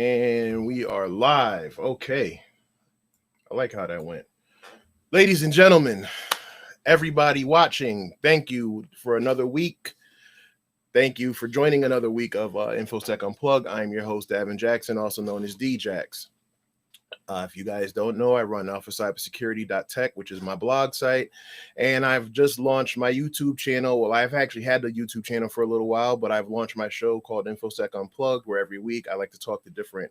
And we are live. Okay. I like how that went. Ladies and gentlemen, everybody watching, thank you for another week. Thank you for joining another week of InfoSec Unplugged. I'm your host, Davin Jackson, also known as D-Jax. If you guys don't know, I run for Cybersecurity.tech, which is my blog site. And I've just launched my YouTube channel. Well, I've actually had the YouTube channel for a little while, but I've launched my show called InfoSec Unplugged, where every week I like to talk to different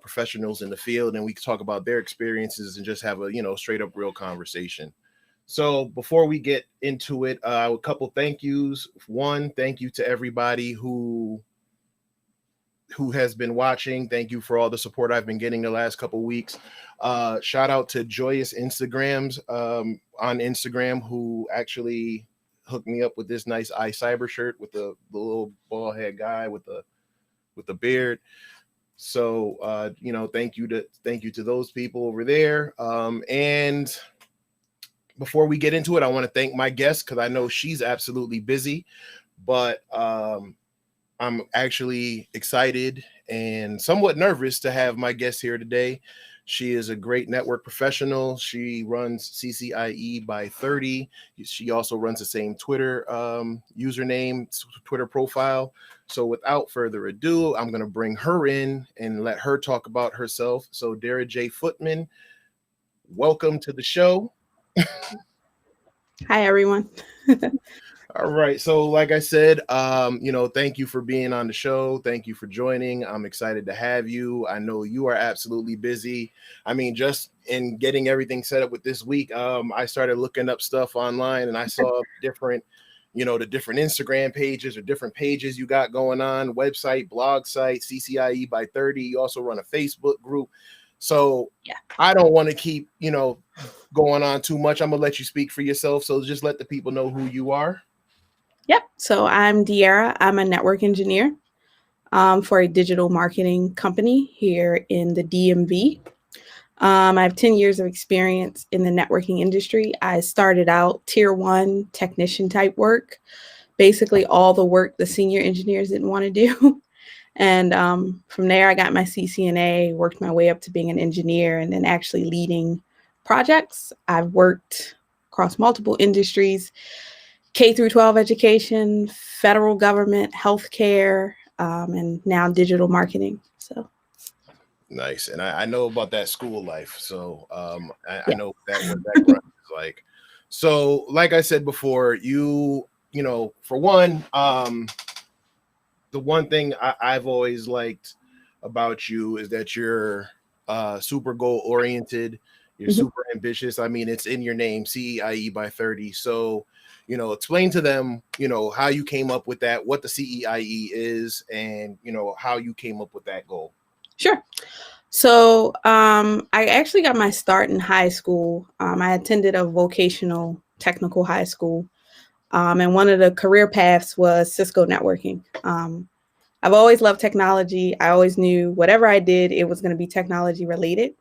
professionals in the field, and we can talk about their experiences and just have a, straight up real conversation. So before we get into it, a couple thank yous. One, thank you to everybody who has been watching. Thank you for all the support I've been getting the last couple weeks. Shout out to Joyous Instagrams on Instagram, who actually hooked me up with this nice iCyber shirt with the little bald head guy with the beard. So thank you to those people over there. And before we get into it, I want to thank my guest, because I know she's absolutely busy, but I'm actually excited and somewhat nervous to have my guest here today. She is a great network professional. She runs CCIE by 30. She also runs the same Twitter username, Twitter profile. So without further ado, I'm going to bring her in and let her talk about herself. So Deirra J. Footman, welcome to the show. Hi, everyone. All right. So like I said, thank you for being on the show. Thank you for joining. I'm excited to have you. I know you are absolutely busy. I mean, just in getting everything set up with this week, I started looking up stuff online, and I saw different, the different Instagram pages or different pages you got going on, website, blog site, CCIE by 30. You also run a Facebook group. So yeah, I don't want to keep, going on too much. I'm going to let you speak for yourself. So just let the people know who you are. Yep. So I'm Deirra. I'm a network engineer for a digital marketing company here in the DMV. I have 10 years of experience in the networking industry. I started out tier 1 technician type work, basically all the work the senior engineers didn't want to do. And from there, I got my CCNA, worked my way up to being an engineer and then actually leading projects. I've worked across multiple industries, K through 12 education, federal government, healthcare, and now digital marketing. So nice. And I know about that school life. So I know what that grunt is like. So like I said before, for one, the one thing I've always liked about you is that you're super goal oriented. You're super ambitious. I mean, it's in your name, CCIE by 30. So, explain to them, how you came up with that, what the CCIE is, and, how you came up with that goal. Sure. So I actually got my start in high school. I attended a vocational technical high school. And one of the career paths was Cisco networking. I've always loved technology. I always knew whatever I did, it was going to be technology related.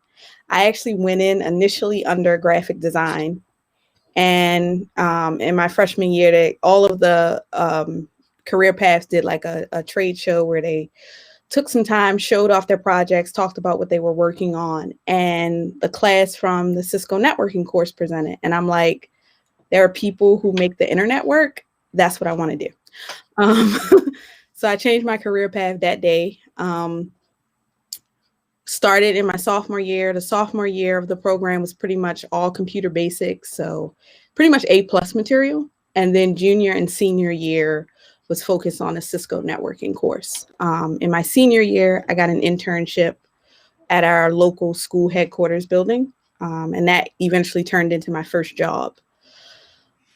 I actually went in initially under graphic design. And in my freshman year, all of the career paths did like a trade show where they took some time, showed off their projects, talked about what they were working on. And the class from the Cisco networking course presented. And I'm like, there are people who make the internet work. That's what I want to do. So I changed my career path that day. Started in my sophomore year. The sophomore year of the program was pretty much all computer basics. So pretty much A+ material. And then junior and senior year was focused on a Cisco networking course. In my senior year, I got an internship at our local school headquarters building. And that eventually turned into my first job.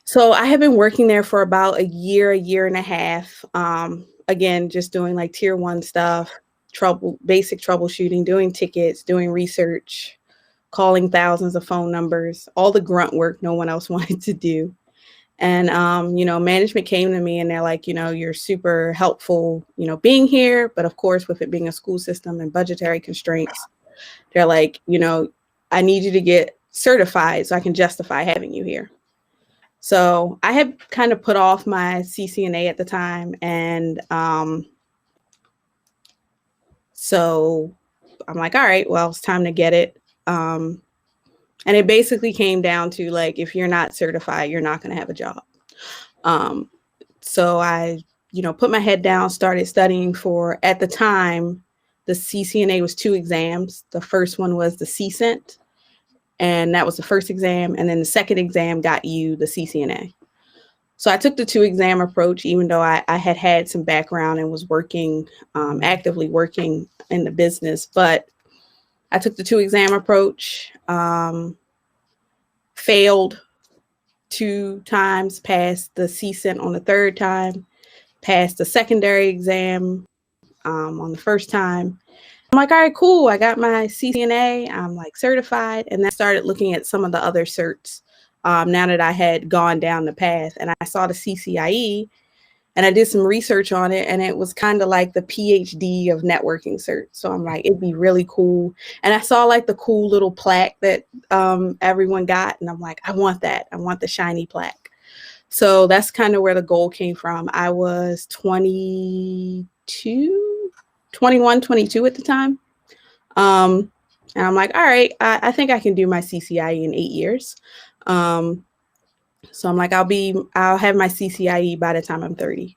So I have been working there for about a year and a half. Again, just doing like tier 1 stuff, basic troubleshooting, doing tickets, doing research, calling thousands of phone numbers, all the grunt work no one else wanted to do. And, management came to me and they're like, you're super helpful, being here. But of course, with it being a school system and budgetary constraints, they're like, I need you to get certified so I can justify having you here. So I had kind of put off my CCNA at the time and So I'm like, all right, well, it's time to get it. And it basically came down to like, if you're not certified, you're not going to have a job. So I, put my head down, started studying for, at the time, the CCNA was 2 exams. The first one was the CCENT, and that was the first exam. And then the second exam got you the CCNA. So I took the 2 exam approach, even though I had some background and was working, actively working in the business. But I took the 2 exam approach, failed 2 times, passed the CCENT on the 3rd time, passed the secondary exam on the 1st time. I'm like, all right, cool. I got my CCNA. I'm like certified. And then I started looking at some of the other certs now that I had gone down the path. And I saw the CCIE and I did some research on it. And it was kind of like the PhD of networking cert. So I'm like, it'd be really cool. And I saw like the cool little plaque that everyone got. And I'm like, I want that. I want the shiny plaque. So that's kind of where the goal came from. I was 21, 22 at the time. And I'm like, all right, I think I can do my CCIE in 8 years. So I'm like, I'll have my CCIE by the time I'm 30.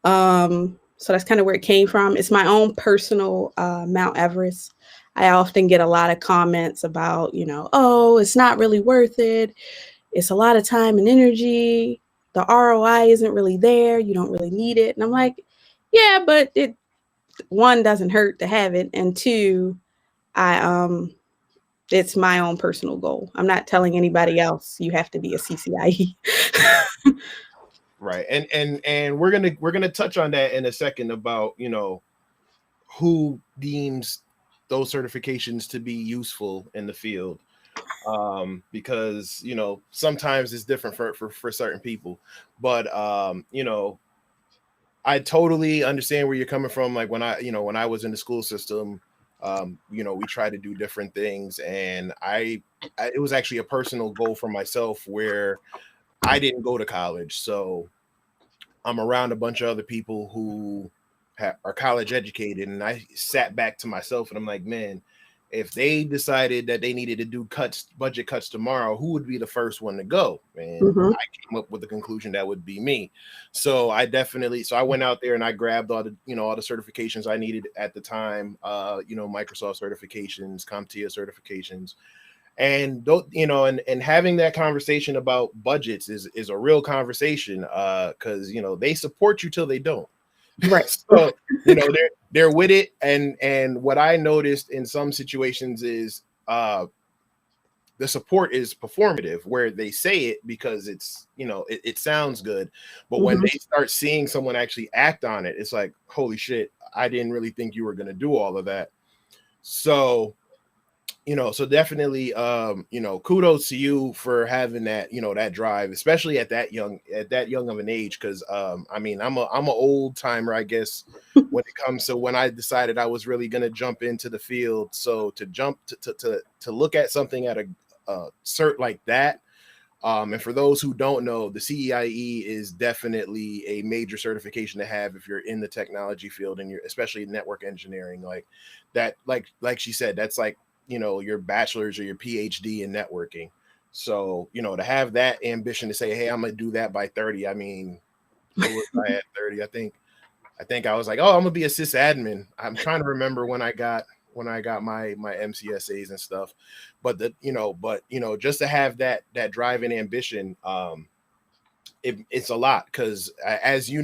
So that's kind of where it came from. It's my own personal Mount Everest. I often get a lot of comments about, oh, it's not really worth it. It's a lot of time and energy. The ROI isn't really there. You don't really need it. And I'm like, yeah, but it, 1, doesn't hurt to have it. And 2, it's my own personal goal. I'm not telling anybody else you have to be a CCIE. Right. And we're gonna touch on that in a second about, who deems those certifications to be useful in the field. Because sometimes it's different for certain people. But I totally understand where you're coming from. Like when I was in the school system, we tried to do different things, and it was actually a personal goal for myself where I didn't go to college. So I'm around a bunch of other people who are college educated, and I sat back to myself and I'm like, man, if they decided that they needed to do budget cuts tomorrow, who would be the first one to go? And I came up with the conclusion that would be me. So I went out there and I grabbed all the certifications I needed at the time, Microsoft certifications, CompTIA certifications. And and having that conversation about budgets is a real conversation, because they support you till they don't. Right. So they're with it, and what I noticed in some situations is the support is performative, where they say it because it's it sounds good, but when they start seeing someone actually act on it, it's like, holy shit, I didn't really think you were going to do all of that. So so definitely, kudos to you for having that, that drive, especially at that young of an age. Cause, I'm an old timer, I guess, when it comes to when I decided I was really going to jump into the field. So to jump to look at something at a cert like that. And for those who don't know, the CCIE is definitely a major certification to have if you're in the technology field and you're especially network engineering, like that, like she said, that's like, your bachelor's or your PhD in networking. So, to have that ambition to say, hey, I'm going to do that by 30. I mean, what was I at 30? I think I was like, oh, I'm going to be a sysadmin. I'm trying to remember when I got my MCSAs and stuff, but just to have that drive and ambition, it's a lot. Because as you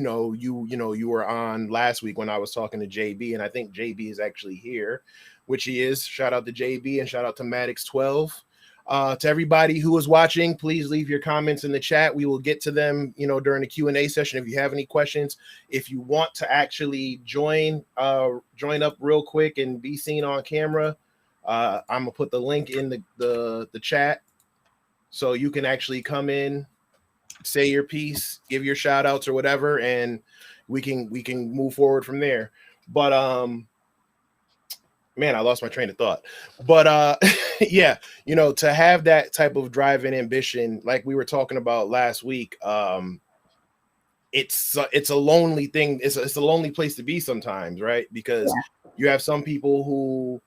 were on last week when I was talking to JB, and I think JB is actually here, which he is. Shout out to JB and shout out to Maddox12. To everybody who is watching, please leave your comments in the chat. We will get to them, during the Q&A session. If you have any questions, if you want to actually join up real quick and be seen on camera, I'm gonna put the link in the chat so you can actually come in, say your piece, give your shout outs or whatever, and we can move forward from there. But man, I lost my train of thought. But yeah, to have that type of drive and ambition, like we were talking about last week, it's a lonely thing. It's a lonely place to be sometimes, right? Because you have some people who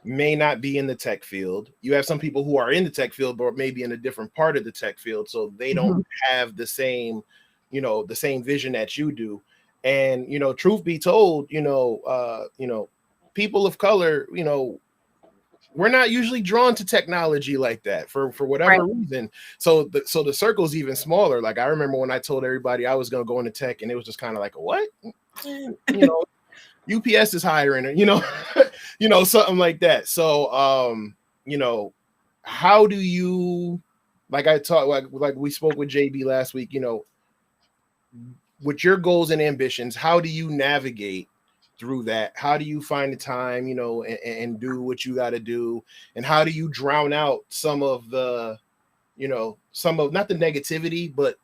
may not be in the tech field. You have some people who are in the tech field, but maybe in a different part of the tech field. So they don't have the same, the same vision that you do. And, truth be told, people of color, we're not usually drawn to technology like that for whatever reason. So the circle's even smaller. Like I remember when I told everybody I was going to go into tech, and it was just kind of like, what? UPS is hiring, something like that. So, how do you, like I talked, like we spoke with JB last week, with your goals and ambitions, how do you navigate through that? How do you find the time, and do what you got to do? And how do you drown out some of the, not the negativity, but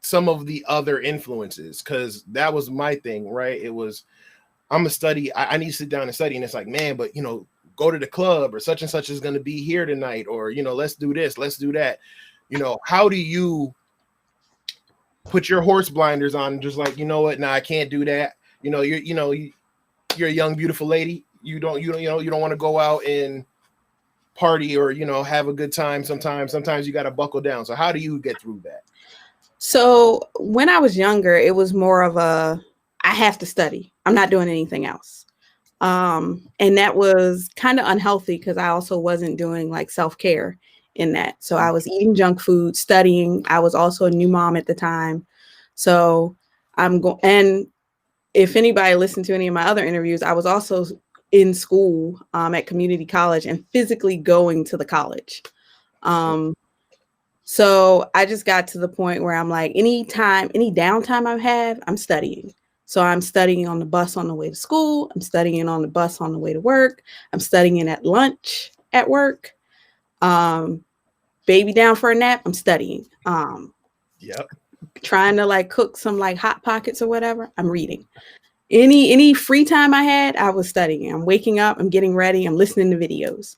some of the other influences? Because that was my thing, right? It was, I'm a study. I need to sit down and study. And it's like, man, but, go to the club, or such and such is going to be here tonight, or, let's do this, let's do that. How do you put your horse blinders on, just like, what? Nah, I can't do that. You're a young, beautiful lady. You don't want to go out and party, or, have a good time. Sometimes you got to buckle down. So how do you get through that? So when I was younger, it was more of I have to study. I'm not doing anything else. And that was kind of unhealthy, because I also wasn't doing like self-care in that. So I was eating junk food, studying. I was also a new mom at the time. So and if anybody listened to any of my other interviews, I was also in school at community college and physically going to the college. So I just got to the point where I'm like, any downtime I have, I'm studying. So I'm studying on the bus on the way to school. I'm studying on the bus on the way to work. I'm studying at lunch at work. Baby down for a nap, I'm studying. Trying to like cook some like hot pockets or whatever, I'm reading. Any free time I had, I was studying. I'm waking up, I'm getting ready, I'm listening to videos.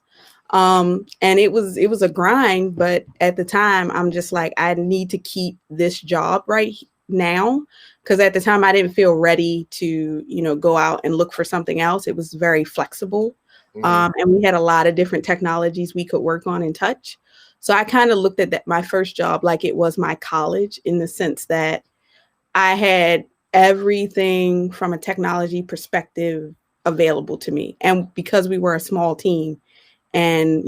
And it was a grind, but at the time I'm just like, I need to keep this job right now, because at the time I didn't feel ready to, go out and look for something else. It was very flexible. And we had a lot of different technologies we could work on and touch. So I kind of looked at my first job like it was my college, in the sense that I had everything from a technology perspective available to me. And because we were a small team and,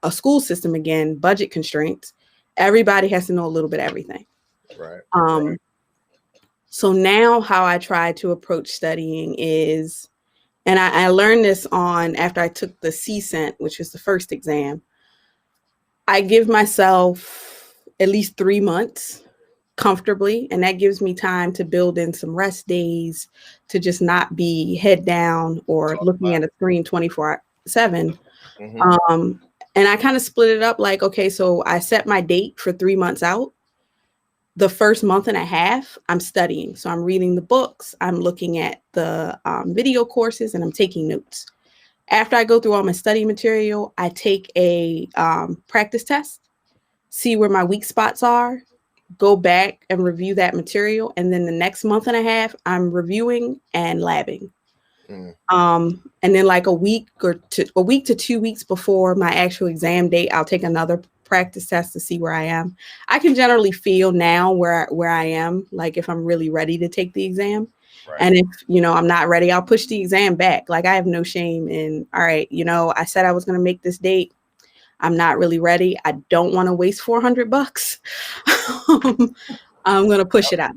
a school system, again, budget constraints, everybody has to know a little bit of everything. Right. So now how I try to approach studying is, and I learned this after I took the CCIE, which is the first exam, I give myself at least 3 months comfortably. And that gives me time to build in some rest days, to just not be head down or looking at a screen 24/7. And I kind of split it up like, okay, so I set my date for 3 months out. The first month and a half, I'm studying. So I'm reading the books, I'm looking at the video courses, and I'm taking notes. After I go through all my study material, I take a practice test, see where my weak spots are, go back and review that material. And then the next month and a half, I'm reviewing and labbing. And then like a week to 2 weeks before my actual exam date, I'll take another practice test to see where I am. I can generally feel now where I am, like if I'm really ready to take the exam. Right. And if, I'm not ready, I'll push the exam back. Like I have no shame in, all right, I said I was going to make this date. I'm not really ready. I don't want to waste $400. I'm going to push it out.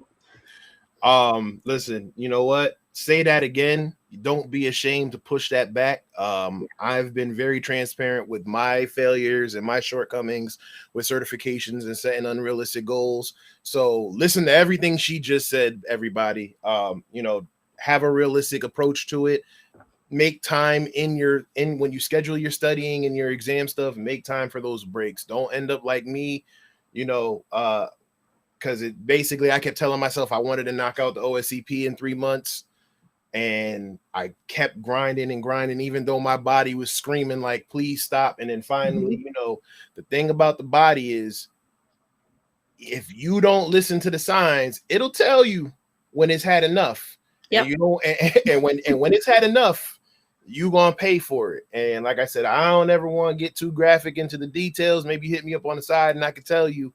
Listen, you know what? Say that again. Don't be ashamed to push that back. I've been very transparent with my failures and my shortcomings with certifications and setting unrealistic goals. So listen to everything she just said, everybody. Have a realistic approach to it. Make time when you schedule your studying and your exam stuff, make time for those breaks. Don't end up like me, because it basically, I kept telling myself I wanted to knock out the OSCP in 3 months, and I kept grinding, even though my body was screaming like, please stop. And then finally, the thing about the body is if you don't listen to the signs, it'll tell you when it's had enough. Yep. And you know, and when it's had enough, you gonna pay for it. And like I said, I don't ever want to get too graphic into the details. Maybe hit me up on the side and I can tell you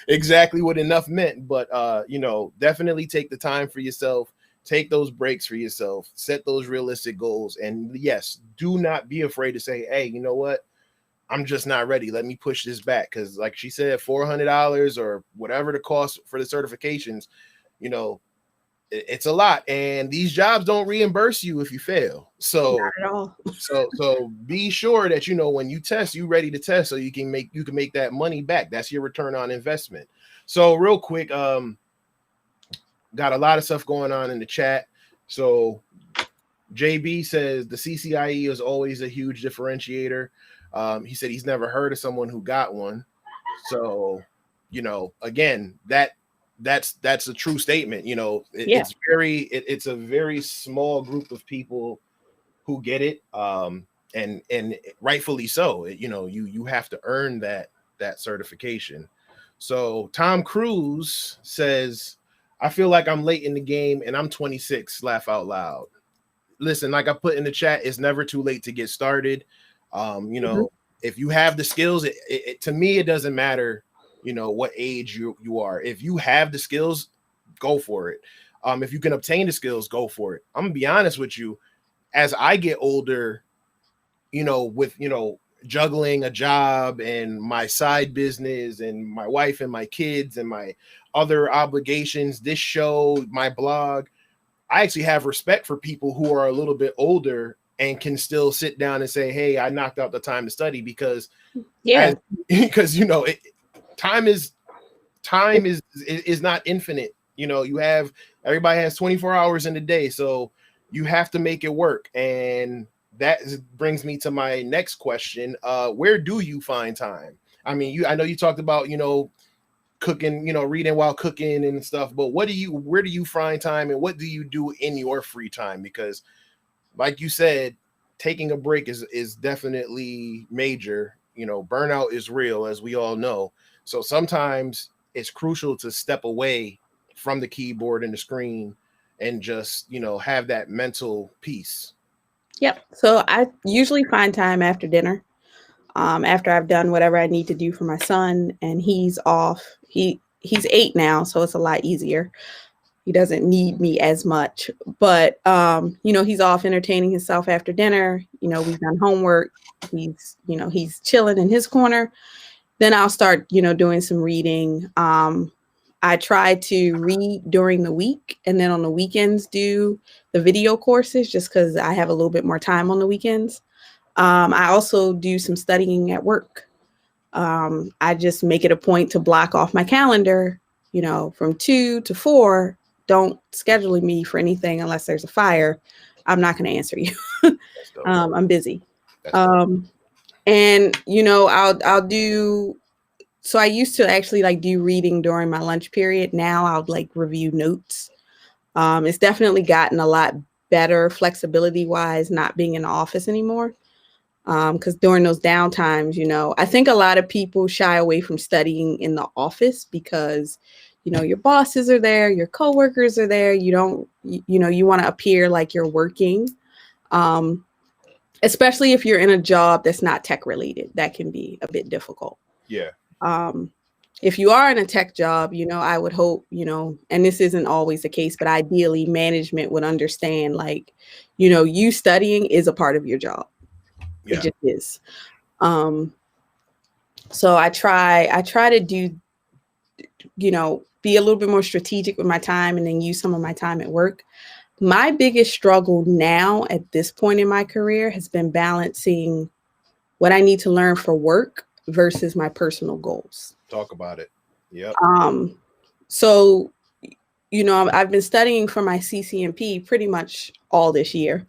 exactly what enough meant. But you know, definitely take the time for yourself, take those breaks for yourself, set those realistic goals. And yes, do not be afraid to say, hey, you know what? I'm just not ready. Let me push this back. Because like she said, $400 or whatever the cost for the certifications, you know, it's a lot. And these jobs don't reimburse you if you fail. So Not at all. so be sure that, you know, when you test, you ready to test so you can make that money back. That's your return on investment. So real quick, got a lot of stuff going on in the chat. So JB says the CCIE is always a huge differentiator. He said he's never heard of someone who got one. So, you know, again, that's a true statement. You know, it's a very small group of people who get it. And rightfully so. You know, you have to earn that certification. So Tom Cruise says, I feel like I'm late in the game and I'm 26, laugh out loud. Listen, like I put in the chat, it's never too late to get started. You know, if you have the skills, to me, it doesn't matter, you know, what age you are. If you have the skills, go for it. If you can obtain the skills, go for it. I'm gonna be honest with you. As I get older, you know, with, you know, juggling a job and my side business and my wife and my kids and my other obligations, this show, my blog, I actually have respect for people who are a little bit older and can still sit down and say, hey, I knocked out the time to study because because, you know, time is not infinite. You know, everybody has 24 hours in a day, so you have to make it work. And that brings me to my next question. Where do you find time? I mean, I know you talked about, you know, cooking, you know, reading while cooking and stuff, but where do you find time and what do you do in your free time? Because like you said, taking a break is definitely major. You know, burnout is real, as we all know. So sometimes it's crucial to step away from the keyboard and the screen and just, you know, have that mental peace. Yep. So I usually find time after dinner, after I've done whatever I need to do for my son, and he's off. He's 8 now, so it's a lot easier. He doesn't need me as much, but you know, he's off entertaining himself after dinner. You know, we've done homework. He's chilling in his corner. Then I'll start, you know, doing some reading. I try to read during the week and then on the weekends do the video courses just because I have a little bit more time on the weekends. I also do some studying at work. I just make it a point to block off my calendar, you know, from 2 to 4. Don't schedule me for anything unless there's a fire. I'm not going to answer you. I'm busy. And, you know, I'll do. So I used to actually like do reading during my lunch period. Now I'll like review notes. It's definitely gotten a lot better flexibility wise, not being in the office anymore. Because during those downtimes, you know, I think a lot of people shy away from studying in the office because, you know, your bosses are there, your coworkers are there. You don't, you know, you want to appear like you're working, especially if you're in a job that's not tech related. That can be a bit difficult. Yeah. If you are in a tech job, you know, I would hope, you know, and this isn't always the case, but ideally management would understand, like, you know, you studying is a part of your job. Yeah. It just is. So I try to do, you know, be a little bit more strategic with my time and then use some of my time at work. My biggest struggle now at this point in my career has been balancing what I need to learn for work versus my personal goals. Talk about it. Yeah. So, you know, I've been studying for my CCNP pretty much all this year,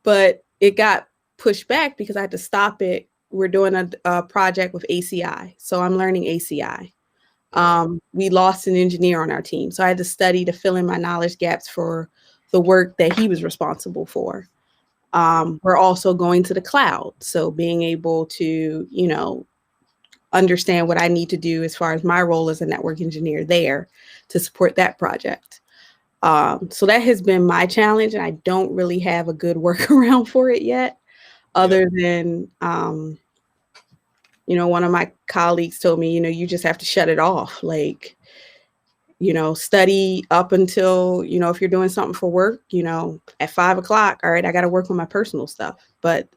but it got pushed back because I had to stop it. We're doing a project with ACI, so I'm learning ACI. We lost an engineer on our team, so I had to study to fill in my knowledge gaps for the work that he was responsible for. We're also going to the cloud, so being able to, you know, understand what I need to do as far as my role as a network engineer there to support that project. So that has been my challenge, and I don't really have a good workaround for it yet, other than, one of my colleagues told me, you just have to shut it off. Like, study up until, if you're doing something for work, at 5 o'clock, all right, I got to work on my personal stuff. But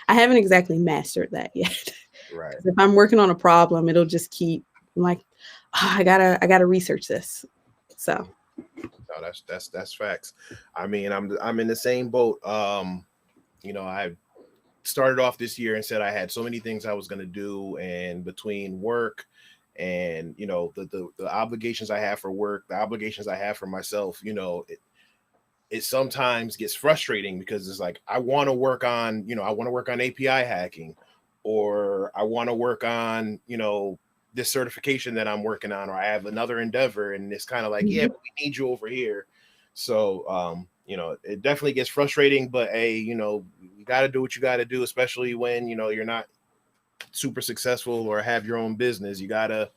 I haven't exactly mastered that yet. Right. If I'm working on a problem, it'll just keep like, I gotta research this. So. No, that's facts. I mean, I'm in the same boat. I started off this year and said I had so many things I was going to do, and between work and the obligations I have for work, the obligations I have for myself, it sometimes gets frustrating because it's like I want to work on API hacking, or I want to work on this certification that I'm working on, or I have another endeavor, and it's kind of like, yeah, but we need you over here. So it definitely gets frustrating, but hey, you got to do what you got to do, especially when you're not super successful or have your own business. You gotta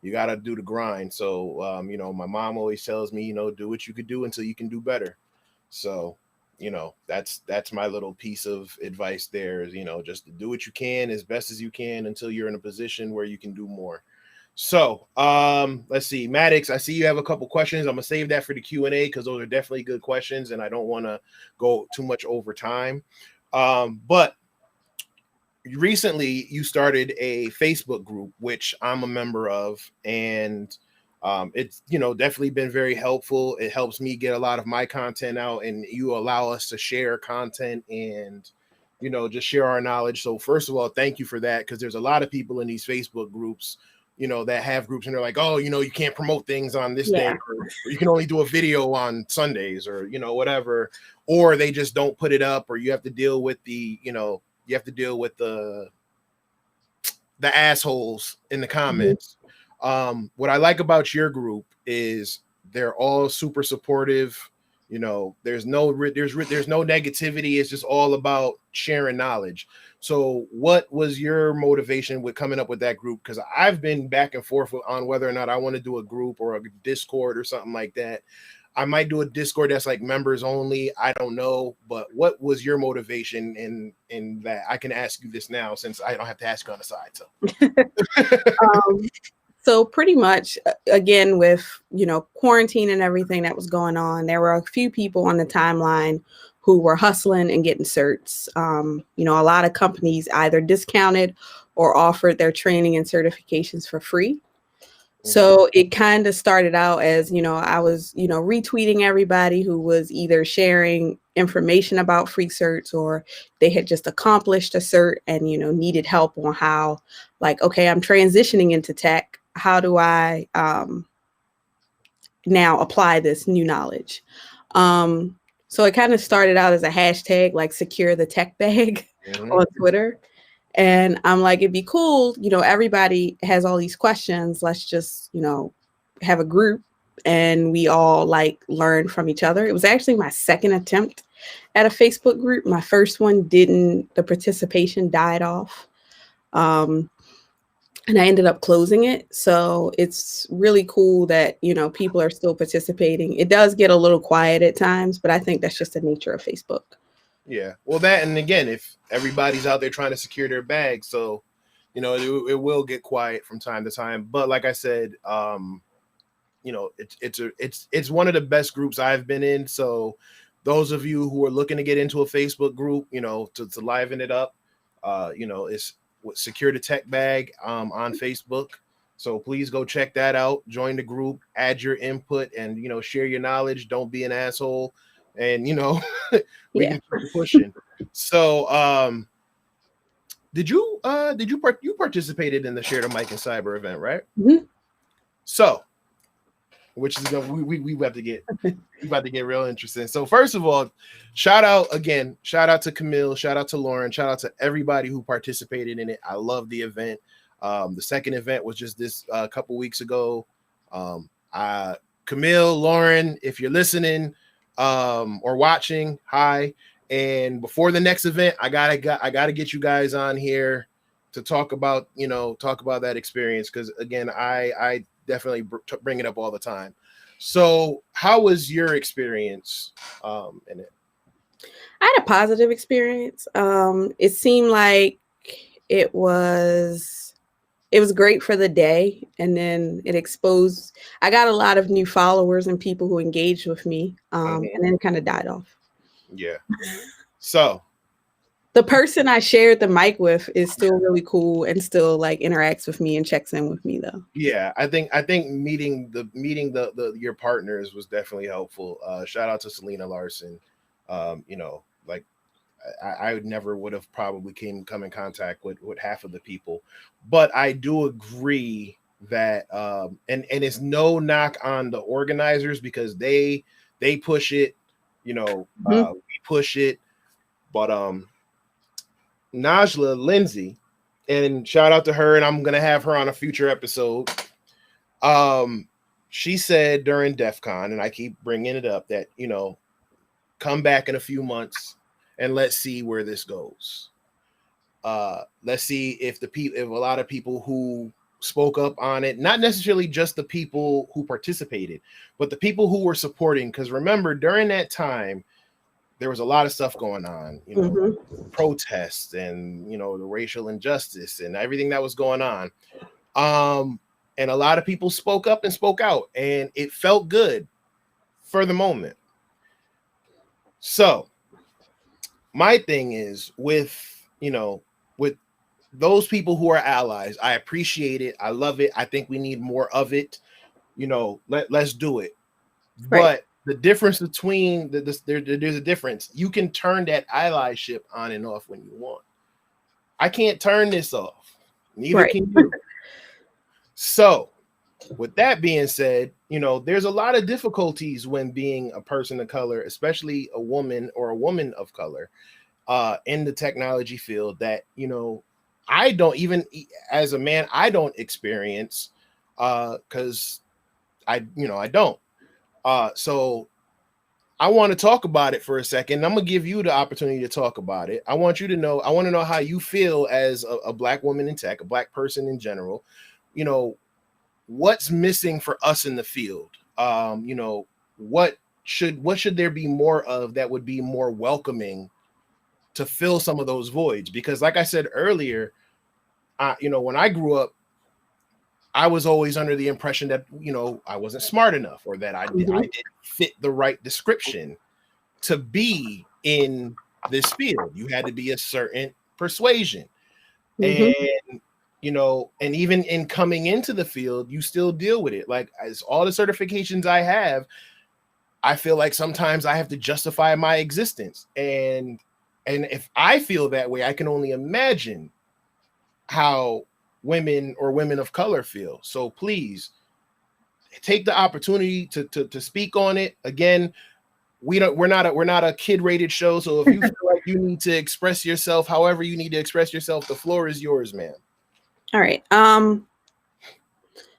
do the grind. So my mom always tells me, do what you could do until you can do better. So that's my little piece of advice there is, just to do what you can as best as you can until you're in a position where you can do more. So let's see, Maddox, I see you have a couple questions. I'm gonna save that for the Q&A because those are definitely good questions and I don't want to go too much over time. But recently you started a Facebook group, which I'm a member of, and it's definitely been very helpful. It helps me get a lot of my content out, and you allow us to share content and just share our knowledge. So first of all, thank you for that, because there's a lot of people in these Facebook groups that have groups and they're like, oh, you can't promote things on this day, or you can only do a video on Sundays, or whatever, or they just don't put it up, or you have to deal with the assholes in the comments. What I like about your group is they're all super supportive. There's no negativity. It's just all about sharing knowledge. So what was your motivation with coming up with that group? Because I've been back and forth on whether or not I want to do a group or a Discord or something like that. I might do a Discord that's like members only. I don't know. But what was your motivation in that? I can ask you this now since I don't have to ask you on the side. So. So pretty much, again, with, quarantine and everything that was going on, there were a few people on the timeline who were hustling and getting certs. A lot of companies either discounted or offered their training and certifications for free. So it kind of started out as, I was, retweeting everybody who was either sharing information about free certs, or they had just accomplished a cert and, needed help on how, like, okay, I'm transitioning into tech. How do I now apply this new knowledge? So it kind of started out as a hashtag, like secure the tech bag on Twitter. And I'm like, it'd be cool, everybody has all these questions. Let's just, have a group and we all like learn from each other. It was actually my second attempt at a Facebook group. My first one the participation died off. And I ended up closing it. So it's really cool that, people are still participating. It does get a little quiet at times, but I think that's just the nature of Facebook. Yeah. Well, that, and again, if everybody's out there trying to secure their bag, so, it will get quiet from time to time. But like I said, it's one of the best groups I've been in. So those of you who are looking to get into a Facebook group, to liven it up, it's Secure the Tech Bag on Facebook. So please go check that out. Join the group, add your input, and share your knowledge. Don't be an asshole, and we can keep pushing. So you participated in the ShareTheMicInCyber event, right? So which is we about to get real interesting. So first of all, shout out to Camille, shout out to Lauren, shout out to everybody who participated in it. I love the event. The second event was just this couple weeks ago. Camille, Lauren, if you're listening or watching, hi. And before the next event, I gotta get you guys on here talk about, that experience, because again, I definitely bring it up all the time. So how was your experience in it? I had a positive experience. It seemed like it was great for the day, and then I got a lot of new followers and people who engaged with me, and then it kind of died off. Yeah. So the person I shared the mic with is still really cool and still like interacts with me and checks in with me though. Yeah, I think meeting the your partners was definitely helpful. Shout out to Selena Larson. Like I never would have probably come in contact with half of the people, but I do agree that and it's no knock on the organizers, because they push it, we push it, but Najla Lindsay, and shout out to her, and I'm gonna have her on a future episode. She said during DEF CON, and I keep bringing it up, that come back in a few months and let's see where this goes. Let's see if a lot of people who spoke up on it, not necessarily just the people who participated, but the people who were supporting, because remember, during that time there was a lot of stuff going on, protests and the racial injustice and everything that was going on. And a lot of people spoke up and spoke out, and it felt good for the moment. So my thing is with those people who are allies, I appreciate it. I love it. I think we need more of it. Let's do it. Right. But the difference between there's a difference. You can turn that allyship on and off when you want. I can't turn this off. Neither can you. So with that being said, there's a lot of difficulties when being a person of color, especially a woman or a woman of color, in the technology field that, I don't, even as a man, I don't experience, because I don't. So I want to talk about it for a second. I'm going to give you the opportunity to talk about it. I want to know how you feel as a Black woman in tech, a Black person in general. What's missing for us in the field? What should there be more of that would be more welcoming to fill some of those voids? Because like I said earlier, when I grew up, I was always under the impression that, I wasn't smart enough, or that I didn't fit the right description to be in this field. You had to be a certain persuasion. And, and even in coming into the field, you still deal with it. Like, as all the certifications I have, I feel like sometimes I have to justify my existence. And if I feel that way, I can only imagine how women or women of color feel. So please take the opportunity to speak on it. Again, we're not a kid rated show. So if you feel like you need to express yourself, however you need to express yourself, the floor is yours, ma'am. All right.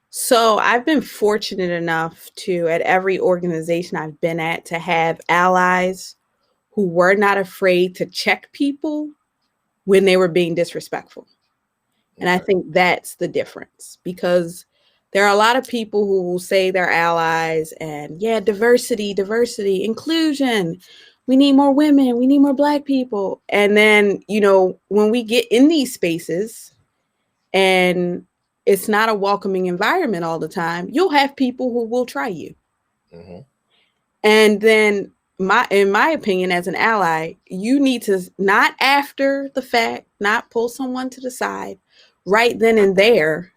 So I've been fortunate enough to, at every organization I've been at, to have allies who were not afraid to check people when they were being disrespectful. And I think that's the difference, because there are a lot of people who will say they're allies and diversity, inclusion. We need more women. We need more Black people. And then, when we get in these spaces and it's not a welcoming environment all the time, you'll have people who will try you. And then in my opinion, as an ally, you need to, not after the fact, not pull someone to the side, right then and there,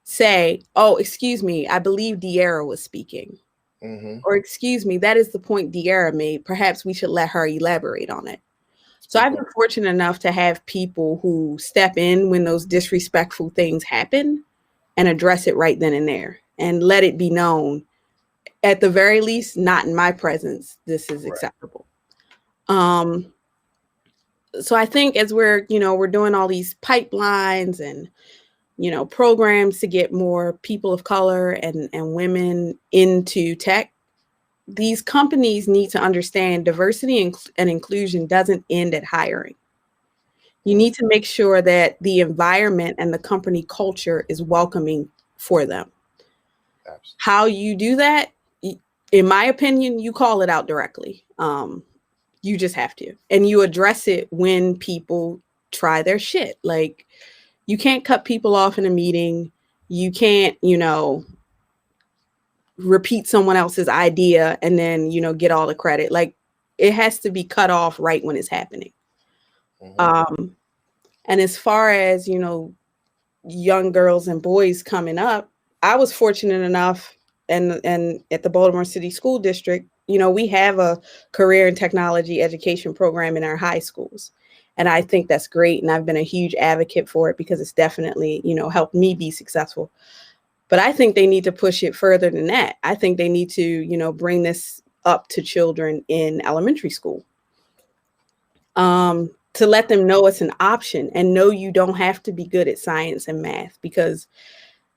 say, oh, excuse me, I believe Deirra was speaking. Or excuse me, that is the point Deirra made. Perhaps we should let her elaborate on it. So I've been fortunate enough to have people who step in when those disrespectful things happen and address it right then and there and let it be known, at the very least, not in my presence, this is acceptable. So I think as we're doing all these pipelines and, programs to get more people of color and women into tech, these companies need to understand diversity and inclusion doesn't end at hiring. You need to make sure that the environment and the company culture is welcoming for them. Absolutely. How you do that, in my opinion, you call it out directly. You just have to. And you address it when people try their shit. Like, you can't cut people off in a meeting. You can't, repeat someone else's idea and then, get all the credit. Like, it has to be cut off right when it's happening. And as far as, young girls and boys coming up, I was fortunate enough, and at the Baltimore City School District, we have a career and technology education program in our high schools. And I think that's great. And I've been a huge advocate for it because it's definitely, helped me be successful. But I think they need to push it further than that. I think they need to, bring this up to children in elementary school. To let them know it's an option and know you don't have to be good at science and math, because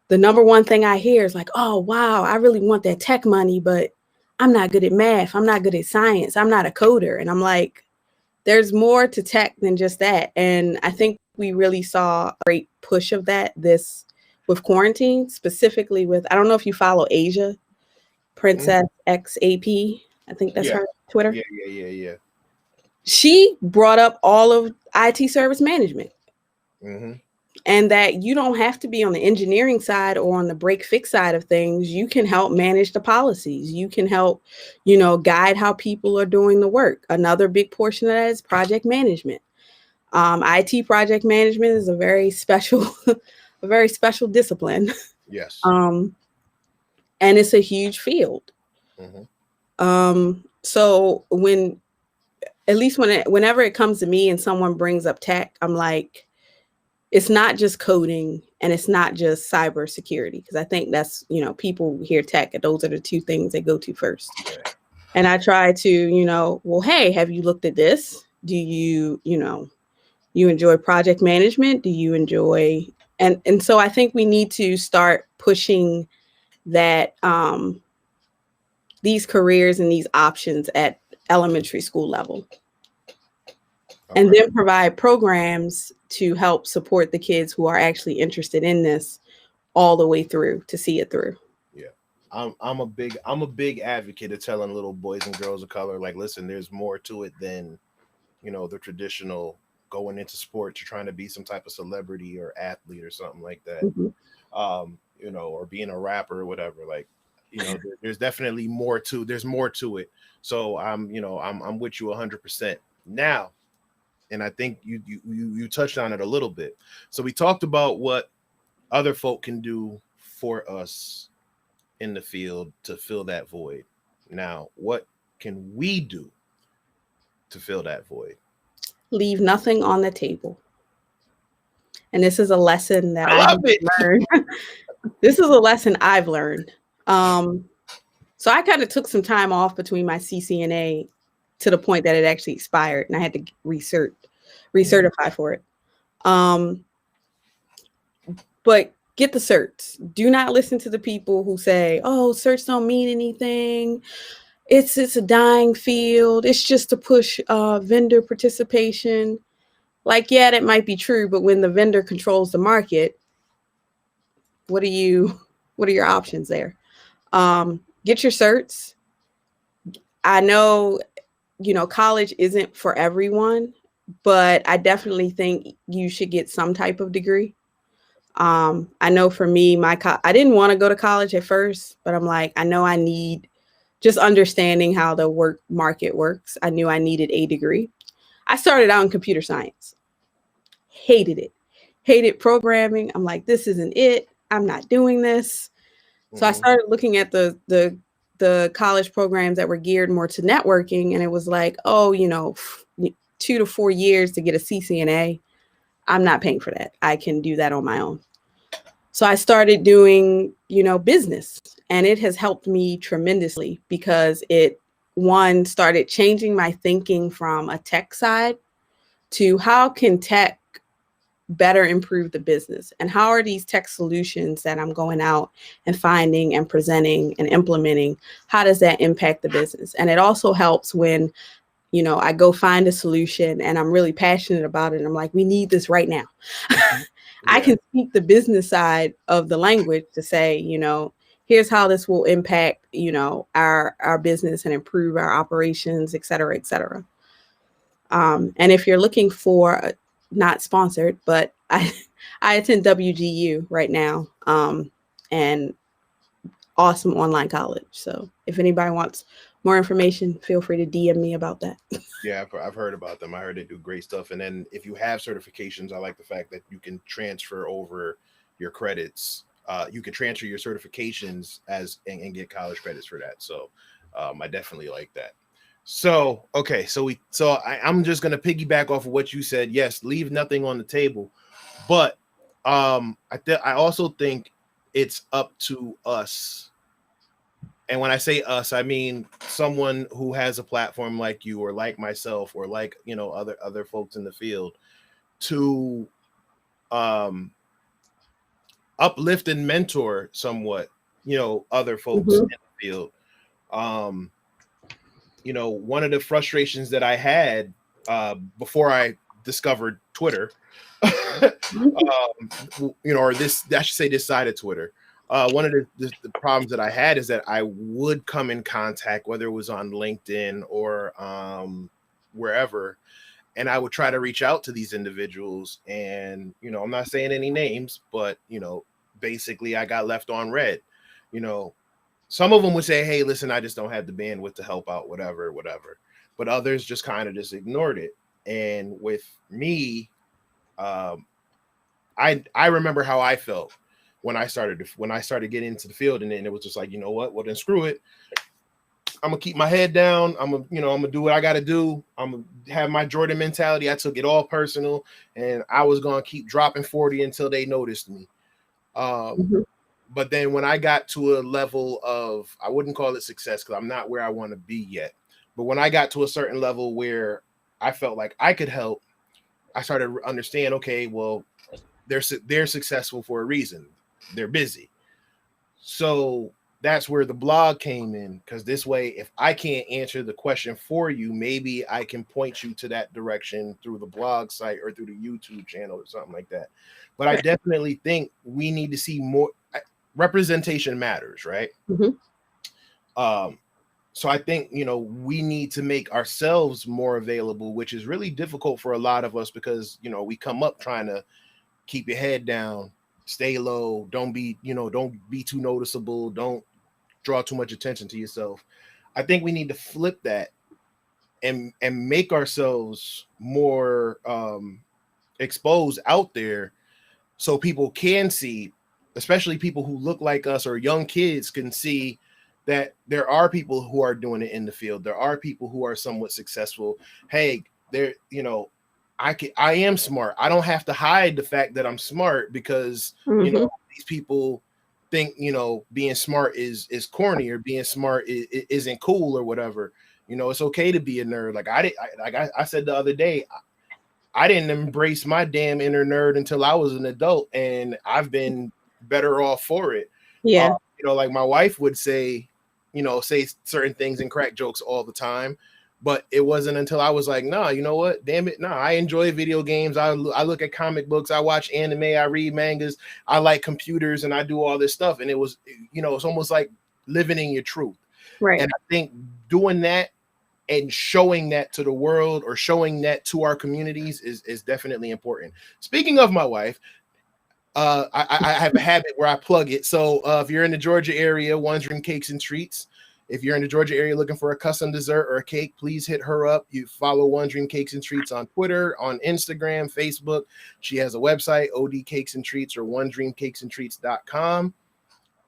the number one thing I hear is like, oh, wow, I really want that tech money, but I'm not good at math. I'm not good at science. I'm not a coder. And I'm like, there's more to tech than just that. And I think we really saw a great push of that with quarantine, specifically with, I don't know if you follow Asia, Princess XAP. I think that's her Twitter. Yeah. She brought up all of IT service management. And that you don't have to be on the engineering side or on the break fix side of things. You can help manage the policies. You can help, guide how people are doing the work. Another big portion of that is project management. IT project management is a very special discipline. Yes. And it's a huge field. So whenever it comes to me and someone brings up tech, I'm like, it's not just coding and it's not just cybersecurity, because I think that's, people hear tech and those are the two things they go to first. And I try to, well, hey, have you looked at this? Do you, you enjoy project management? Do you enjoy, and so I think we need to start pushing that, these careers and these options at elementary school level. And then provide programs to help support the kids who are actually interested in this all the way through to see it through. Yeah. I'm a big advocate of telling little boys and girls of color, like, listen, there's more to it than, the traditional going into sports or trying to be some type of celebrity or athlete or something like that. Or being a rapper or whatever. Like, there's definitely more to it. So I'm with you 100%. Now, and I think you touched on it a little bit. So we talked about what other folk can do for us in the field to fill that void. Now, what can we do to fill that void? Leave nothing on the table. And this is a lesson that I've learned. This is a lesson I've learned. So I kind of took some time off between my CCNA to the point that it actually expired and I had to recertify for it. But get the certs. Do not listen to the people who say, oh, certs don't mean anything. It's a dying field. It's just to push vendor participation. Like, yeah, that might be true, but when the vendor controls the market, what are your options there? Get your certs. I know, college isn't for everyone, but I definitely think you should get some type of degree. I know for me, I didn't want to go to college at first, but I'm like, I know I need just understanding how the work market works. I knew I needed a degree. I started out in computer science. Hated it. Hated programming. I'm like, this isn't it. I'm not doing this. So I started looking at the college programs that were geared more to networking. And it was like, 2 to 4 years to get a CCNA. I'm not paying for that. I can do that on my own. So I started doing, business, and it has helped me tremendously because it, one, started changing my thinking from a tech side to how can tech better improve the business, and how are these tech solutions that I'm going out and finding and presenting and implementing, how does that impact the business? And it also helps when you know, I go find a solution and I'm really passionate about it. And I'm like, we need this right now. I can speak the business side of the language to say, you know, here's how this will impact, you know, our business and improve our operations, et cetera, et cetera. And if you're looking for, not sponsored, but I attend WGU right now, and awesome online college. So if anybody wants more information, feel free to DM me about that. Yeah, I've heard about them. I heard they do great stuff. And then if you have certifications, I like the fact that you can transfer over your credits. You can transfer your certifications and get college credits for that. So I definitely like that. So, okay. I'm just going to piggyback off of what you said. Yes, leave nothing on the table. But I also think it's up to us. And when I say us, I mean someone who has a platform like you or like myself or like, you know, other folks in the field to uplift and mentor somewhat, you know, other folks in the field. You know, one of the frustrations that I had before I discovered Twitter, you know, or this, I should say this side of Twitter. One of the problems that I had is that I would come in contact, whether it was on LinkedIn or wherever, and I would try to reach out to these individuals. And, you know, I'm not saying any names, but, you know, basically I got left on red. You know, some of them would say, hey, listen, I just don't have the bandwidth to help out, whatever. But others just kind of just ignored it. And with me, I remember how I felt when I started getting into the field, and then it was just like, you know what? Well, then screw it. I'm gonna keep my head down. I'm gonna do what I got to do. I'm gonna have my Jordan mentality. I took it all personal, and I was gonna keep dropping 40 until they noticed me. But then when I got to a level of, I wouldn't call it success because I'm not where I want to be yet. But when I got to a certain level where I felt like I could help, I started to understand, okay, well, they're successful for a reason. They're busy. So that's where the blog came in, because this way, if I can't answer the question for you, maybe I can point you to that direction through the blog site or through the YouTube channel or something like that. But I definitely think we need to see more representation matters, right? So I think, you know, we need to make ourselves more available, which is really difficult for a lot of us because, you know, we come up trying to keep your head down, stay low, don't be too noticeable, don't draw too much attention to yourself. I think we need to flip that and make ourselves more exposed out there so people can see, especially people who look like us or young kids can see that there are people who are doing it in the field. There are people who are somewhat successful. Hey, there, you know, I am smart. I don't have to hide the fact that I'm smart because, you know, these people think, you know, being smart is corny or being smart isn't cool or whatever. You know, it's okay to be a nerd. Like I said the other day, I didn't embrace my damn inner nerd until I was an adult, and I've been better off for it. Yeah. You know, like my wife would say, you know, say certain things and crack jokes all the time. But it wasn't until I was like, nah, you know what? Damn it. Nah, I enjoy video games. I look at comic books. I watch anime. I read mangas. I like computers and I do all this stuff. And it was, you know, it's almost like living in your truth. Right. And I think doing that and showing that to the world or showing that to our communities is definitely important. Speaking of my wife, I have a habit where I plug it. So if you're in the Georgia area, One Dream Cakes and Treats. If you're in the Georgia area looking for a custom dessert or a cake, please hit her up. You follow One Dream Cakes and Treats on Twitter, on Instagram, Facebook. She has a website, OD Cakes and Treats or onedreamcakesandtreats.com.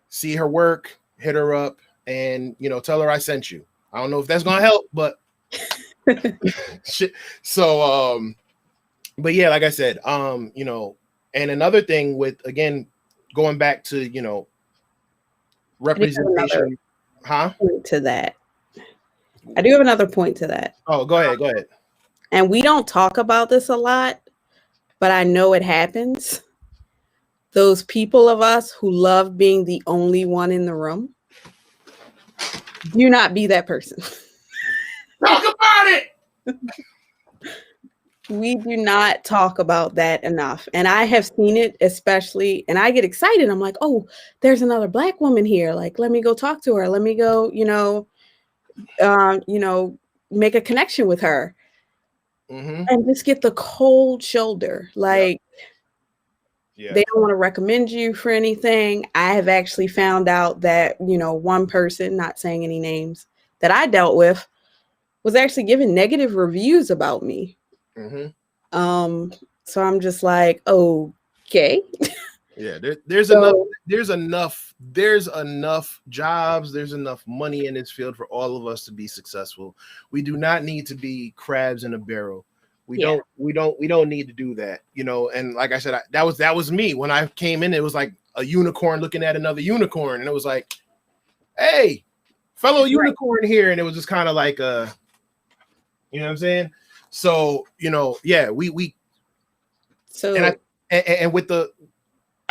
See her work, hit her up, and, you know, tell her I sent you. I don't know if that's going to help, but so, but yeah, like I said, you know, and another thing with, again, going back to, you know, representation. Point to that. I do have another point to that. Oh, go ahead. And we don't talk about this a lot, but I know it happens. Those people of us who love being the only one in the room, do not be that person. Talk about it. We do not talk about that enough. And I have seen it, especially, and I get excited. I'm like, oh, there's another Black woman here. Like, let me go talk to her. Let me go, make a connection with her. And just get the cold shoulder. Like, they don't want to recommend you for anything. I have actually found out that, one person, not saying any names, that I dealt with was actually giving negative reviews about me. So I'm just like, okay. Yeah, there's enough jobs, there's enough money in this field for all of us to be successful. We do not need to be crabs in a barrel. We don't need to do that, and like I said, that was me when I came in. It was like a unicorn looking at another unicorn, and it was like, hey, fellow unicorn here, and it was just kind of like you know what I'm saying? So, I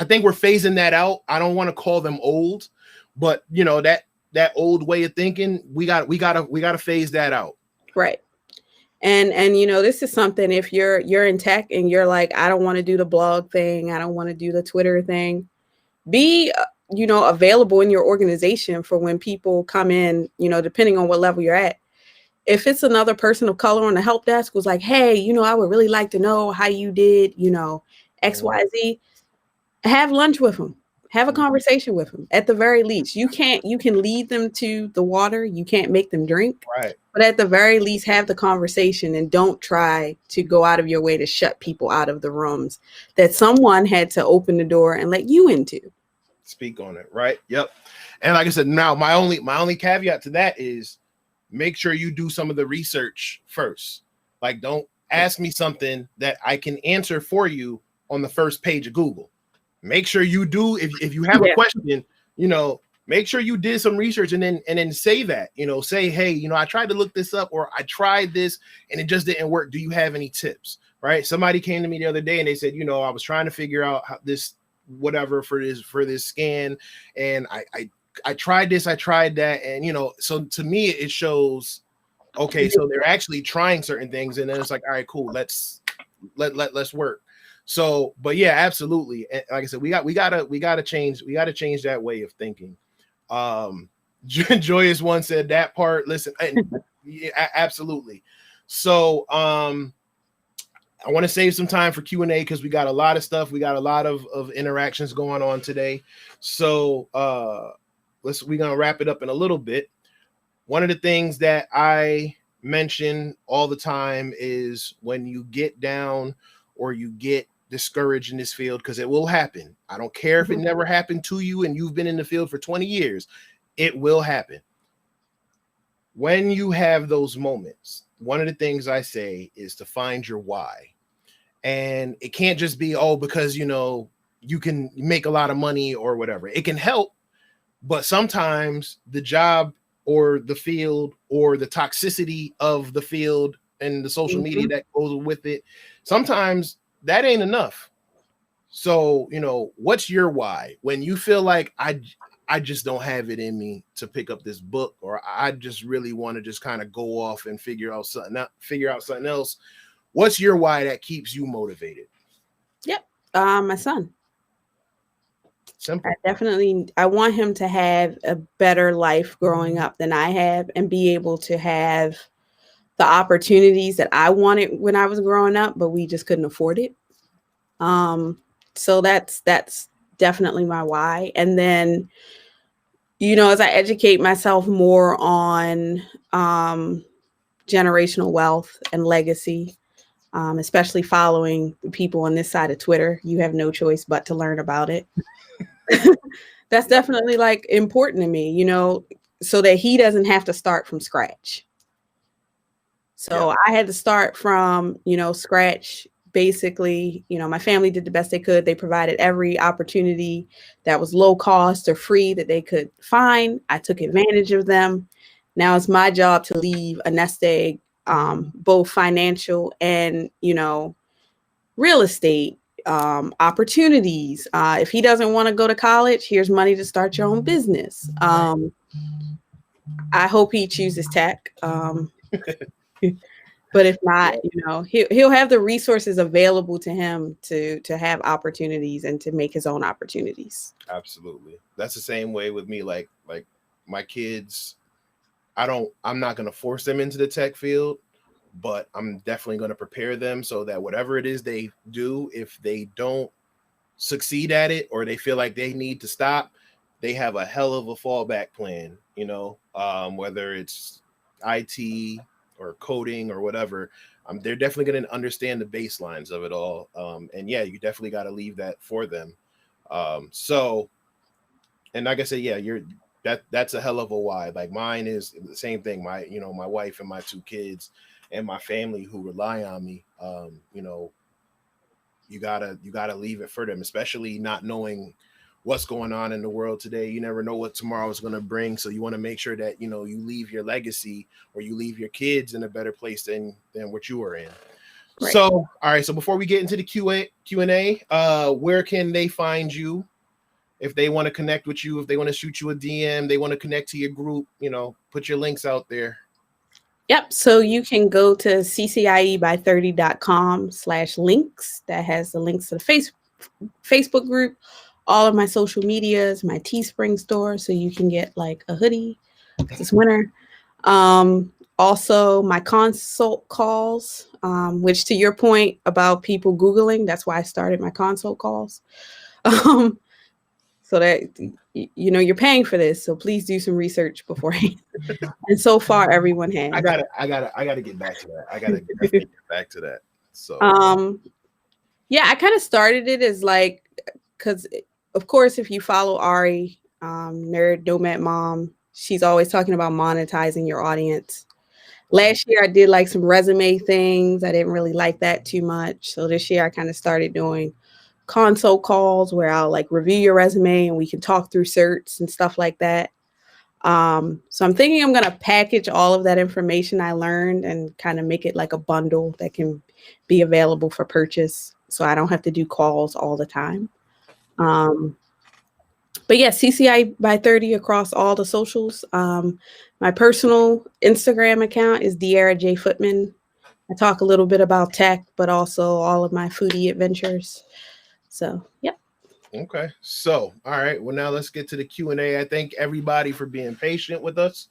think we're phasing that out. I don't want to call them old, but that old way of thinking, we gotta phase that out. Right. And this is something, if you're in tech and you're like, I don't want to do the blog thing, I don't want to do the Twitter thing, be available in your organization for when people come in, depending on what level you're at. If it's another person of color on the help desk was like, hey, I would really like to know how you did, XYZ, have lunch with them, have a conversation with them. At the very least, you can lead them to the water. You can't make them drink, right? But at the very least, have the conversation and don't try to go out of your way to shut people out of the rooms that someone had to open the door and let you into. Speak on it. Right. Yep. And like I said, now my only caveat to that is, make sure you do some of the research first. Like, don't ask me something that I can answer for you on the first page of Google. Make sure you do, if you have a question, make sure you did some research and then say that, say, hey, I tried to look this up, or I tried this and it just didn't work. Do you have any tips? Right. Somebody came to me the other day and they said, I was trying to figure out how this, whatever for this scan. And I tried this, I tried that. And, so to me, it shows, okay, so they're actually trying certain things. And then it's like, all right, cool. Let's work. So, but yeah, absolutely. And like I said, we gotta change that way of thinking. Joyous one said that part. Listen, yeah, absolutely. So, I want to save some time for Q&A because we got a lot of stuff. We got a lot of interactions going on today. So, we're gonna wrap it up in a little bit. One of the things that I mention all the time is when you get down or you get discouraged in this field, because it will happen. I don't care if it never happened to you and you've been in the field for 20 years, it will happen. When you have those moments, one of the things I say is to find your why. And it can't just be, because, you can make a lot of money or whatever. It can help, but sometimes the job or the field or the toxicity of the field and the social media that goes with it, sometimes that ain't enough. So, what's your why? When you feel like I just don't have it in me to pick up this book, or I just really want to just kind of go off and figure out something else. What's your why that keeps you motivated? Yep. My son. Simple. I want him to have a better life growing up than I have, and be able to have the opportunities that I wanted when I was growing up, but we just couldn't afford it. So that's definitely my why. And then, as I educate myself more on generational wealth and legacy, especially following people on this side of Twitter, you have no choice but to learn about it. That's definitely important to me, so that he doesn't have to start from scratch. So I had to start from, scratch. Basically, my family did the best they could. They provided every opportunity that was low cost or free that they could find. I took advantage of them. Now it's my job to leave a nest egg, both financial and, real estate opportunities. If he doesn't want to go to college, here's money to start your own business. I hope he chooses tech. But if not, he'll have the resources available to him to have opportunities and to make his own opportunities. Absolutely. That's the same way with me. Like my kids, I'm not going to force them into the tech field, but I'm definitely going to prepare them so that whatever it is they do, if they don't succeed at it or they feel like they need to stop, they have a hell of a fallback plan, whether it's IT or coding or whatever. They're definitely going to understand the baselines of it all. And yeah, you definitely got to leave that for them. So, and like I said, yeah, that's a hell of a why. Like mine is the same thing. My wife and my 2 kids and my family who rely on me. You gotta leave it for them, especially not knowing what's going on in the world today. You never know what tomorrow is going to bring. So you want to make sure that, you leave your legacy or you leave your kids in a better place than what you are in. Right. So, all right. So before we get into the Q&A, where can they find you? If they want to connect with you, if they want to shoot you a DM, they want to connect to your group, put your links out there. Yep. So you can go to CCIEby30.com/links. That has the links to the Facebook group, all of my social medias, my Teespring store. So you can get like a hoodie this winter. Also my consult calls, which to your point about people Googling, that's why I started my consult calls. So that, you're paying for this. So please do some research beforehand. And so far, everyone has. I gotta get back to that. I gotta get back to that. So, yeah, I kind of started it as like, because of course, if you follow Ari, Nerd Nomad Mom, she's always talking about monetizing your audience. Last year, I did like some resume things. I didn't really like that too much. So this year, I kind of started doing consult calls where I'll like review your resume and we can talk through certs and stuff like that. So I'm thinking I'm going to package all of that information I learned and kind of make it like a bundle that can be available for purchase. So I don't have to do calls all the time. But yeah, CCI by 30 across all the socials. My personal Instagram account is Deirra J Footman. I talk a little bit about tech, but also all of my foodie adventures. So, yep. Okay. So, all right. Well, now let's get to the Q&A. I thank everybody for being patient with us.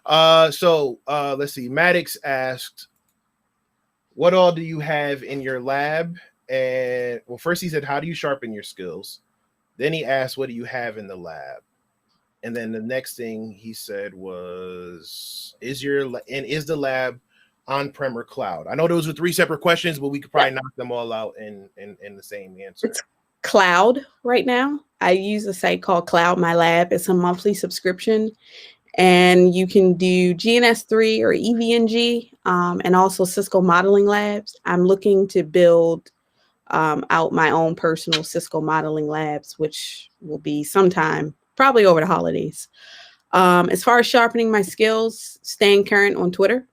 Let's see. Maddox asked, what all do you have in your lab? And well, first he said, how do you sharpen your skills? Then he asked, what do you have in the lab? And then the next thing he said was, is the lab on-prem or cloud? I know those were 3 separate questions, but we could probably knock them all out in the same answer. It's cloud right now. I use a site called Cloud My Lab. It's a monthly subscription, and you can do GNS3 or EVNG, and also Cisco modeling labs. I'm looking to build out my own personal Cisco modeling labs, which will be sometime probably over the holidays. As far as sharpening my skills, staying current on Twitter,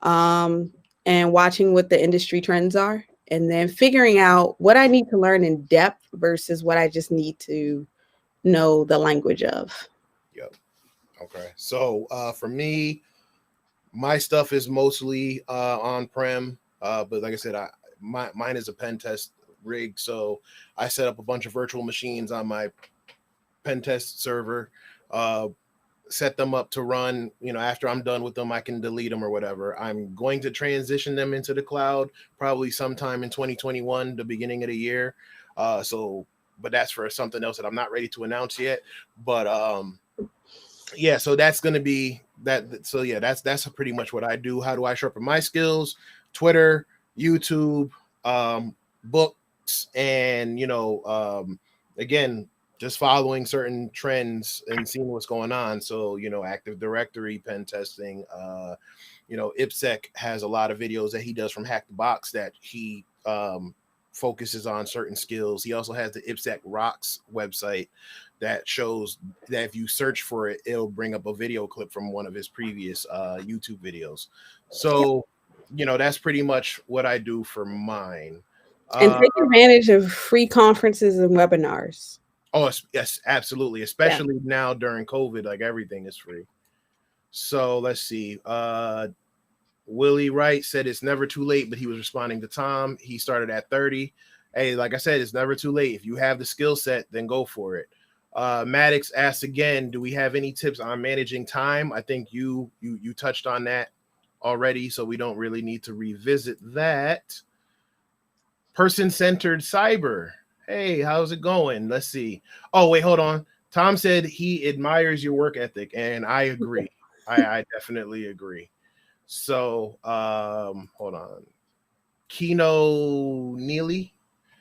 and watching what the industry trends are, and then figuring out what I need to learn in depth versus what I just need to know the language of. Yep. Okay. So for me, my stuff is mostly on-prem, but like I said, mine is a pen test rig. So I set up a bunch of virtual machines on my pen test server, set them up to run. After I'm done with them, I can delete them or whatever. I'm going to transition them into the cloud probably sometime in 2021, the beginning of the year. But that's for something else that I'm not ready to announce yet. But yeah, so that's going to be that. So yeah, that's pretty much what I do. How do I sharpen my skills? Twitter, YouTube, books, and again, just following certain trends and seeing what's going on. So, Active Directory, pen testing, InfoSec has a lot of videos that he does from Hack the Box that he focuses on certain skills. He also has the InfoSec Rocks website that shows that if you search for it, it'll bring up a video clip from one of his previous YouTube videos. So, that's pretty much what I do for mine. And take advantage of free conferences and webinars. Oh, yes, absolutely. Especially now during COVID, like everything is free. So let's see. Willie Wright said it's never too late, but he was responding to Tom. He started at 30. Hey, like I said, it's never too late. If you have the skill set, then go for it. Maddox asked again, do we have any tips on managing time? I think you touched on that already, so we don't really need to revisit that. Person-centered cyber. Hey, how's it going? Let's see. Oh, wait, hold on. Tom said he admires your work ethic, and I agree. I definitely agree. So, hold on. Kino Neely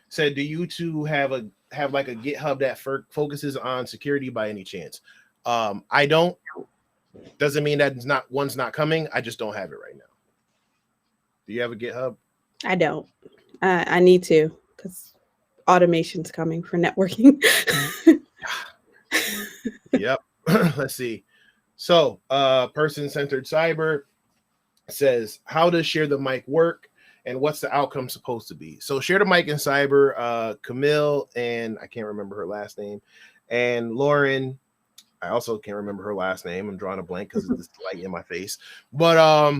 said, do you two have like a GitHub that focuses on security by any chance? I don't. Doesn't mean that one's not coming. I just don't have it right now. Do you have a GitHub? I don't. I need to, because automation's coming for networking. Yep. Let's see. So, person-centered cyber says, how does Share the Mic work, and what's the outcome supposed to be? So ShareTheMicInCyber, Camille, and I can't remember her last name, and Lauren, I also can't remember her last name. I'm drawing a blank because of this light in my face. But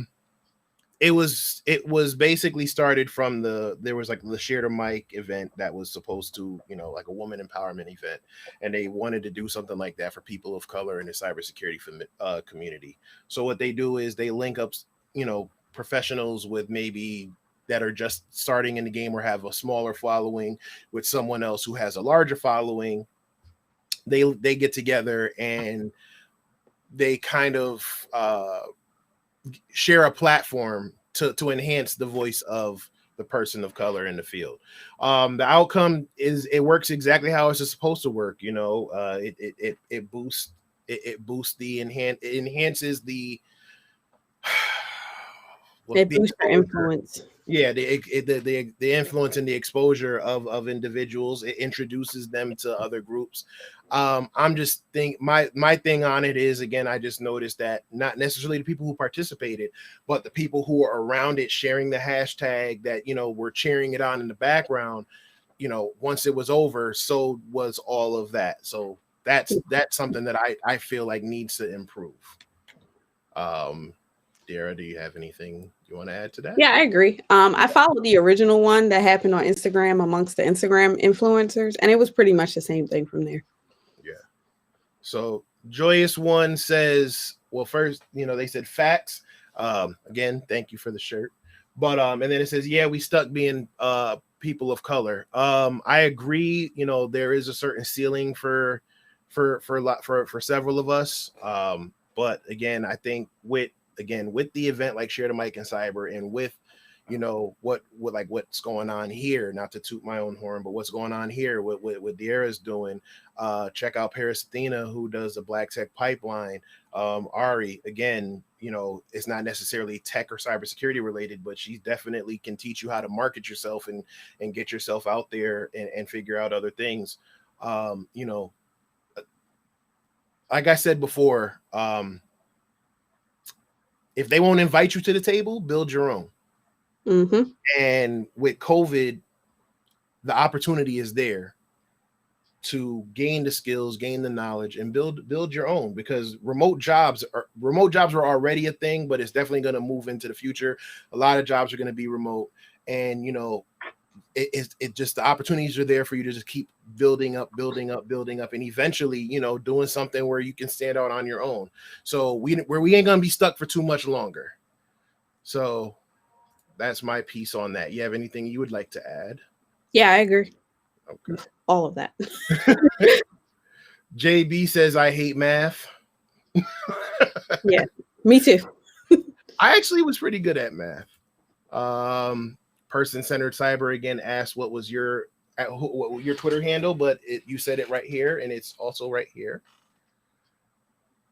it was basically started from there was like the Share the Mic event that was supposed to, like a woman empowerment event, and they wanted to do something like that for people of color in the cybersecurity community. So what they do is they link up, professionals with maybe that are just starting in the game or have a smaller following with someone else who has a larger following. They get together and they kind of share a platform to enhance the voice of the person of color in the field. The outcome is it works exactly how it's supposed to work. It boosts it enhances the It boosts your influence. Yeah, the influence and the exposure of individuals. It introduces them to other groups. I'm just my thing on it is, again, I just noticed that not necessarily the people who participated, but the people who are around it sharing the hashtag that were cheering it on in the background. Once it was over, so was all of that. So that's something that I feel like needs to improve. Deirra, do you have anything you want to add to that? Yeah, I agree. I followed the original one that happened on Instagram amongst the Instagram influencers, and it was pretty much the same thing from there. Yeah. So Joyous One says, well, first, they said facts. Again, thank you for the shirt. But and then it says, yeah, we stuck being people of color. I agree. There is a certain ceiling for several of us. But again, I think with the event like ShareTheMicInCyber, and with what's going on here, not to toot my own horn, but what's going on here with Deirra's doing, check out Paris Athena, who does the Black Tech Pipeline. Ari, again, it's not necessarily tech or cybersecurity related, but she definitely can teach you how to market yourself and get yourself out there and figure out other things. Like I said before, if they won't invite you to the table, build your own. Mm-hmm. And with COVID, the opportunity is there to gain the skills, gain the knowledge, and build your own, because remote jobs are already a thing, but it's definitely going to move into the future. A lot of jobs are going to be remote, and it just, the opportunities are there for you to just keep building up, and eventually, doing something where you can stand out on your own. So we ain't gonna be stuck for too much longer. So that's my piece on that. You have anything you would like to add? Yeah, I agree. Okay. All of that. JB says, I hate math. Yeah, me too. I actually was pretty good at math. Person-centered cyber again asked what was your Twitter handle, but you said it right here, and it's also right here.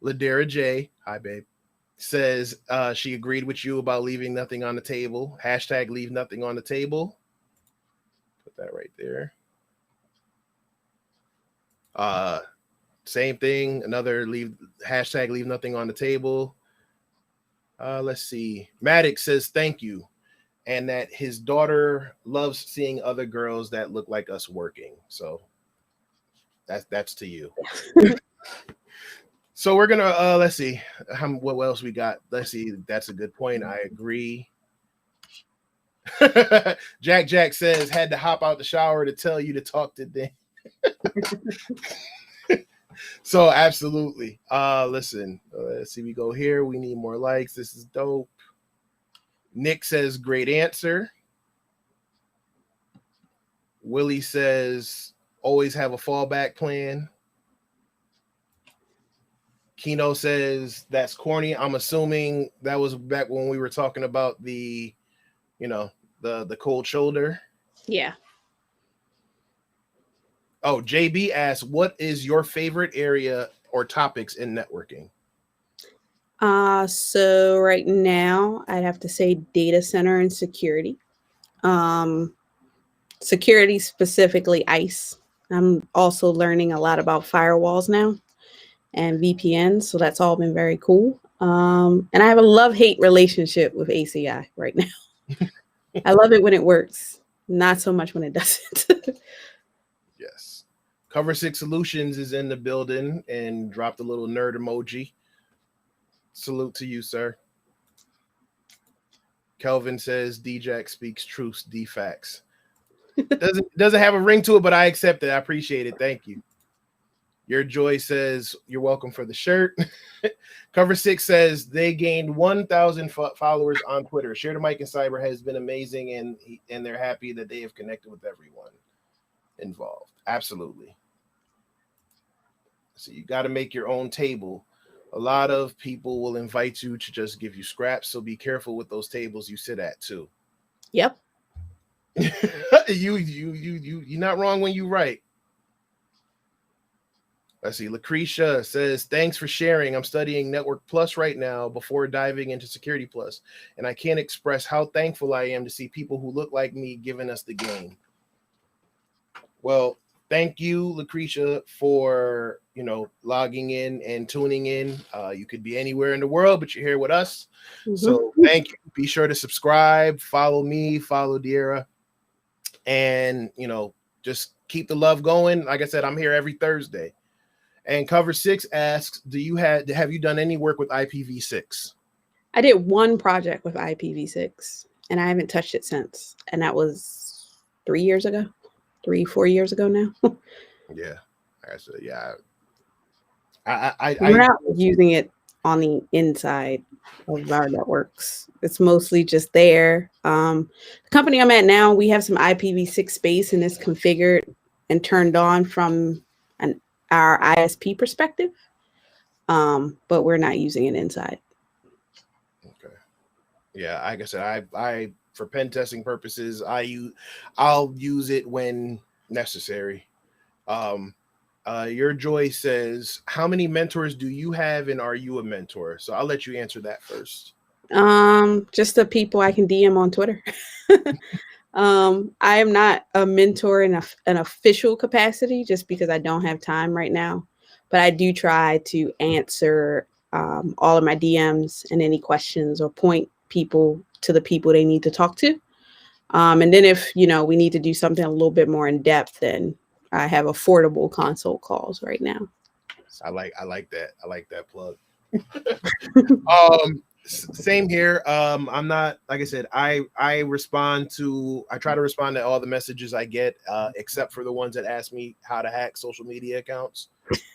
Ladera J, hi babe, says she agreed with you about leaving nothing on the table. Hashtag leave nothing on the table. Put that right there. Same thing. Another hashtag leave nothing on the table. Let's see. Maddox says thank you, and that his daughter loves seeing other girls that look like us working. So that's to you. So we're gonna let's see what else we got. Let's see. That's a good point. I agree. Jack says had to hop out the shower to tell you to talk to Dan. So absolutely. Listen, let's see. We go here. We need more likes. This is dope. Nick says great answer. Willie says always have a fallback plan. Kino says that's corny. I'm assuming that was back when we were talking about the, the cold shoulder. Yeah. Oh, JB asks, what is your favorite area or topics in networking? So right now I'd have to say data center and security. Security, specifically ICE. I'm also learning a lot about firewalls now and VPNs, so that's all been very cool. And I have a love-hate relationship with ACI right now. I love it when it works, not so much when it doesn't. Yes. Cover 6 Solutions is in the building and dropped a little nerd emoji. Salute to you, sir. Kelvin says D-Jack speaks truths, D-facts. Doesn't have a ring to it, but I accept it. I appreciate it. Thank you. Your Joy says you're welcome for the shirt. Cover 6 says they gained 1,000 followers on Twitter. ShareTheMicInCyber has been amazing, and they're happy that they have connected with everyone involved. Absolutely. So you got to make your own table. A lot of people will invite you to just give you scraps, so be careful with those tables you sit at too. Yep. You're not wrong when you write. Let's see. Lucretia says, thanks for sharing. I'm studying Network Plus right now before diving into Security Plus, and I can't express how thankful I am to see people who look like me giving us the game. Well, thank you, Lucretia, for logging in and tuning in. You could be anywhere in the world, but you're here with us. Mm-hmm. So thank you. Be sure to subscribe, follow me, follow Deirra, and just keep the love going. Like I said, I'm here every Thursday. And Cover 6 asks, have you done any work with IPv6? I did one project with IPv6, and I haven't touched it since. And that was 4 years ago now. Yeah. We're not using it on the inside of our networks. It's mostly just there. The company I'm at now, we have some IPv6 space, and it's configured and turned on from our ISP perspective, but we're not using it inside. Okay. Yeah, like I said, I for pen testing purposes, I'll use it when necessary. Your Joy says, how many mentors do you have, and are you a mentor? So I'll let you answer that first. Just the people I can DM on Twitter. I am not a mentor in an official capacity just because I don't have time right now, but I do try to answer all of my DMs and any questions, or point people to the people they need to talk to. And then if, we need to do something a little bit more in depth, then I have affordable consult calls right now. I like that. I like that plug. Same here. I'm not, like I said, I try to respond to all the messages I get, except for the ones that ask me how to hack social media accounts.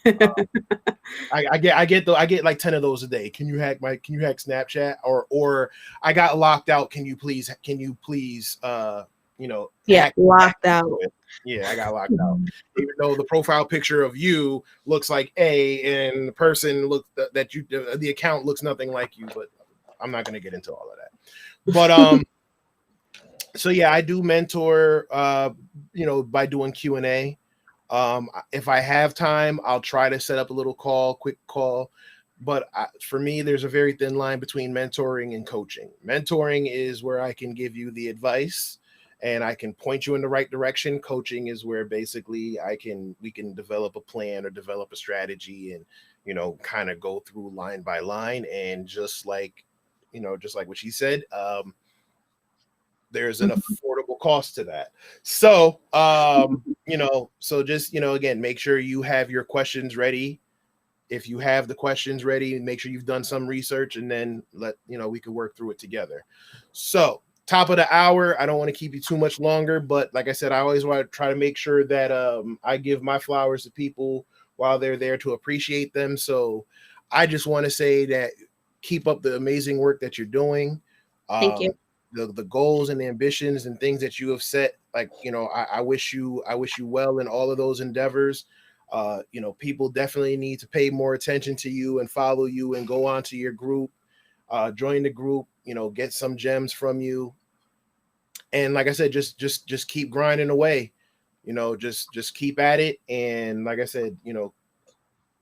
I get like 10 of those a day. Can you hack Snapchat, or I got locked out. Can you please locked out. Yeah, I got locked out. Even though the profile picture of you looks like A, and the person the account looks nothing like you, but I'm not going to get into all of that. But so yeah, I do mentor by doing Q&A. If I have time, I'll try to set up a little quick call. But for me, there's a very thin line between mentoring and coaching. Mentoring is where I can give you the advice and I can point you in the right direction. Coaching is where basically we can develop a plan or develop a strategy and, kind of go through line by line. And just like what she said, there's an affordable cost to that. So, so just, again, make sure you have your questions ready if you have the questions ready, make sure you've done some research, and then we can work through it together. So top of the hour, I don't want to keep you too much longer, but like I said, I always want to try to make sure that I give my flowers to people while they're there to appreciate them. So I just want to say that keep up the amazing work that you're doing. Thank you. The goals and the ambitions and things that you have set, like, I wish you well in all of those endeavors. People definitely need to pay more attention to you and follow you and go on to your group, join the group, get some gems from you. And like I said, just keep grinding away, just keep at it. And like I said,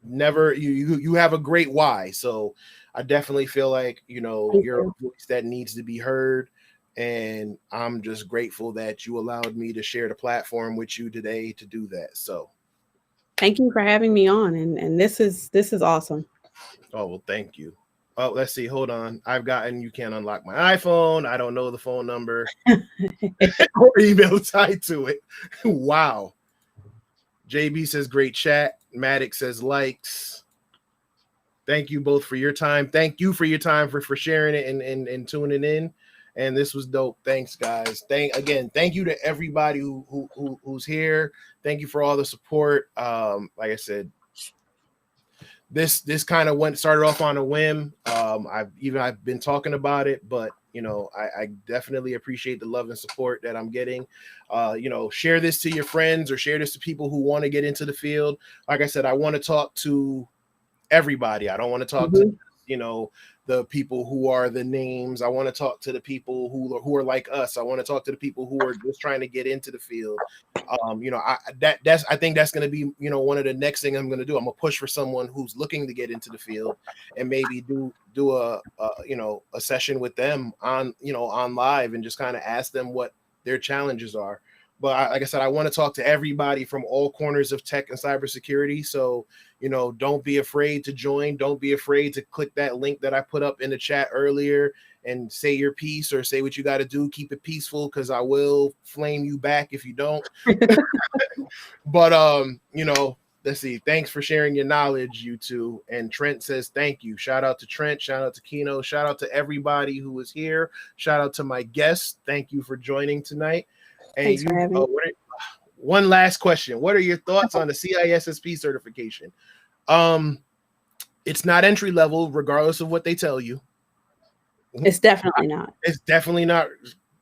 never, you have a great why. So I definitely feel like, you're a voice that needs to be heard. And I'm just grateful that you allowed me to share the platform with you today to do that. So thank you for having me on. And this is awesome. Oh, well, thank you. Oh, let's see. Hold on. You can't unlock my iPhone. I don't know the phone number or email tied to it. Wow. JB says great chat. Maddox says likes. Thank you both for your time. Thank you for your time for sharing it and tuning in. And this was dope. Thanks, guys. Thank you to everybody who's here. Thank you for all the support. Like I said, this kind of started off on a whim. I've been talking about it, but I definitely appreciate the love and support that I'm getting. Share this to your friends or share this to people who want to get into the field. Like I said, I want to talk to everybody. I don't want to talk to the people who are the names. I want to talk to the people who are like us. I want to talk to the people who are just trying to get into the field. I think that's going to be one of the next thing I'm going to do. I'm gonna push for someone who's looking to get into the field and maybe do a session with them on live and just kind of ask them what their challenges are. But like I said, I want to talk to everybody from all corners of tech and cybersecurity. So, don't be afraid to join. Don't be afraid to click that link that I put up in the chat earlier and say your piece or say what you got to do. Keep it peaceful, because I will flame you back if you don't. But, let's see. Thanks for sharing your knowledge, you two. And Trent says thank you. Shout out to Trent. Shout out to Kino. Shout out to everybody who was here. Shout out to my guests. Thank you for joining tonight. And one last question. What are your thoughts on the CISSP certification? It's not entry level, regardless of what they tell you. It's definitely not. It's definitely not,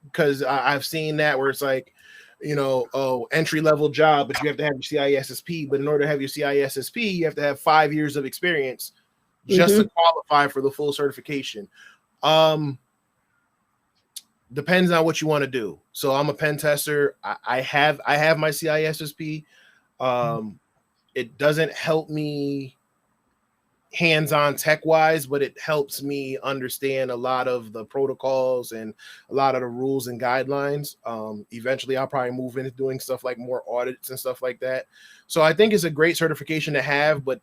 because I've seen that where it's like, entry level job, but you have to have your CISSP. But in order to have your CISSP, you have to have 5 years of experience just to qualify for the full certification. Depends on what you want to do. So I'm a pen tester. I have my CISSP. It doesn't help me hands-on tech-wise, but it helps me understand a lot of the protocols and a lot of the rules and guidelines. Eventually, I'll probably move into doing stuff like more audits and stuff like that. So I think it's a great certification to have, but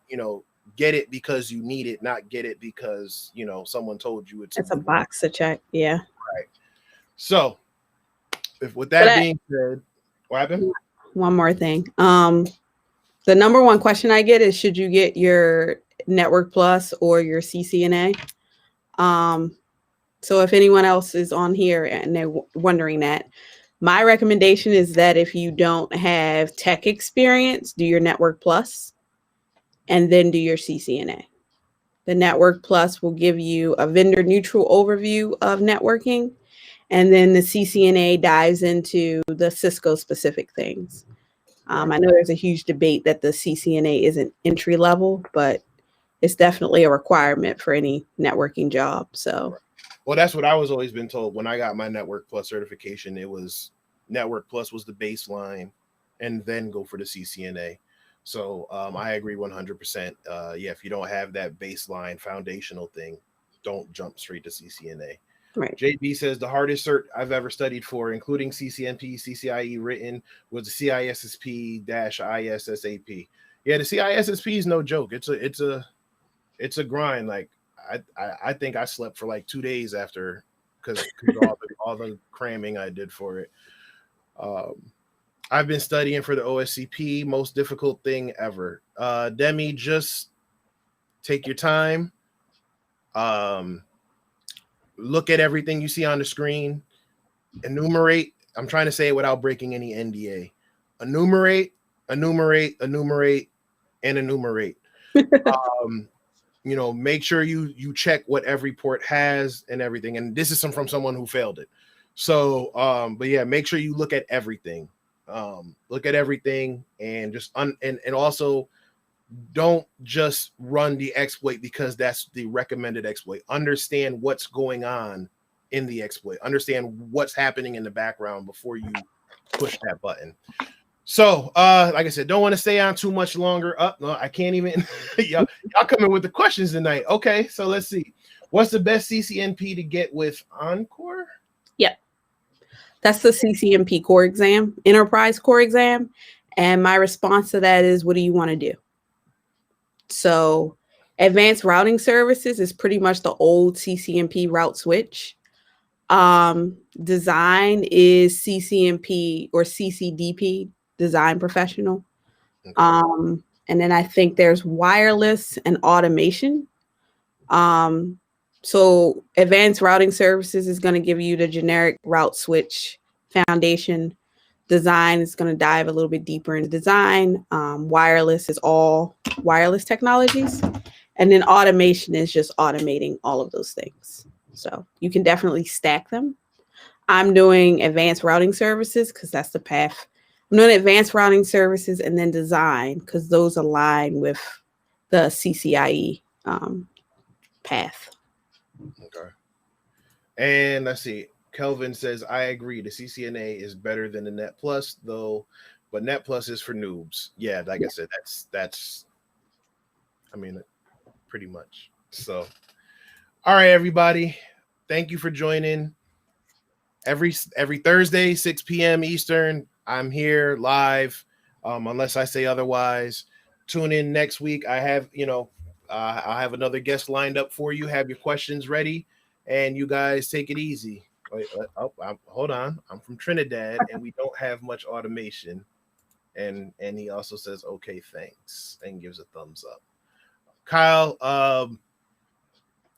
get it because you need it, not get it because someone told you it's a box to check. Yeah. Right. So, with that being said, what happened? One more thing. The number one question I get is, should you get your Network Plus or your CCNA? So if anyone else is on here and they're wondering that, my recommendation is that if you don't have tech experience, do your Network Plus and then do your CCNA. The Network Plus will give you a vendor neutral overview of networking. And then the CCNA dives into the Cisco specific things. I know there's a huge debate that the CCNA isn't entry level, but it's definitely a requirement for any networking job. So, well, that's what I was always been told when I got my Network Plus certification. It was Network Plus was the baseline, and then go for the CCNA. So I agree 100%. Yeah, if you don't have that baseline foundational thing, don't jump straight to CCNA. Right. JB says the hardest cert I've ever studied for, including CCNP, CCIE written, was the CISSP-ISSAP. Yeah, the CISSP is no joke. It's a grind. Like I think I slept for like 2 days after because all the cramming I did for it. I've been studying for the OSCP, most difficult thing ever. Demi, just Take your time. Look at everything you see on the screen. Enumerate. I'm trying to say it without breaking any NDA. Enumerate, enumerate, enumerate, and enumerate. Make sure you check what every port has and everything. And this is from someone who failed it. So, but yeah, make sure you look at everything. Look at everything and just and also don't just run the exploit because that's the recommended exploit. Understand what's going on in the exploit. Understand what's happening in the background before you push that button. So, like I said, don't want to stay on too much longer. No, I can't even. y'all coming with the questions tonight. Okay, so let's see. What's the best CCNP to get with Encore? Yep. That's the CCNP core exam, enterprise core exam. And my response to that is, what do you want to do? So advanced routing services is pretty much the old CCNP route switch. Design is CCNP or CCDP, design professional. Okay. And then I think there's wireless and automation. So advanced routing services is going to give you the generic route switch foundation. Design is going to dive a little bit deeper into design. Wireless is all wireless technologies. And then automation is just automating all of those things. So you can definitely stack them. I'm doing advanced routing services because that's the path. I'm doing advanced routing services and then design because those align with the CCIE path. Okay. And let's see. Kelvin says, I agree. The CCNA is better than the Net Plus, though, but Net Plus is for noobs. Yeah, like I said, that's pretty much. So, all right, everybody. Thank you for joining. Every Thursday, 6 p.m. Eastern, I'm here live, unless I say otherwise. Tune in next week. I have, I'll have another guest lined up for you. Have your questions ready, and you guys take it easy. Wait, hold on. I'm from Trinidad, and we don't have much automation. And he also says, okay, thanks, and gives a thumbs up. Kyle,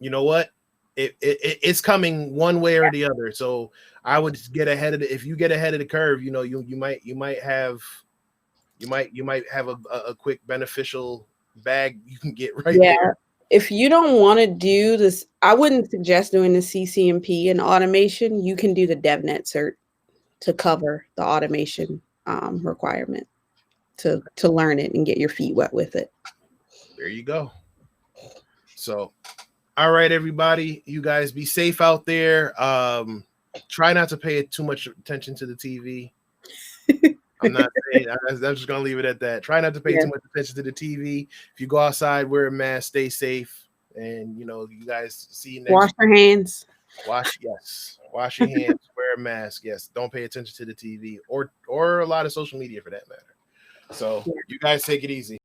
you know what? It's coming one way or the other. So I would get ahead of it. If you get ahead of the curve, you might have a quick beneficial bag you can get right there. If you don't want to do this, I wouldn't suggest doing the CCNP and automation. You can do the DevNet cert to cover the automation requirement to learn it and get your feet wet with it. There you go. So, all right, everybody, you guys be safe out there. Try not to pay too much attention to the TV. I'm not saying, I'm just going to leave it at that. Try not to pay too much attention to the TV. If you go outside, wear a mask, stay safe. And, you guys see you next Wash your hands. Wash your hands, wear a mask. Yes. Don't pay attention to the TV or a lot of social media for that matter. So you guys take it easy.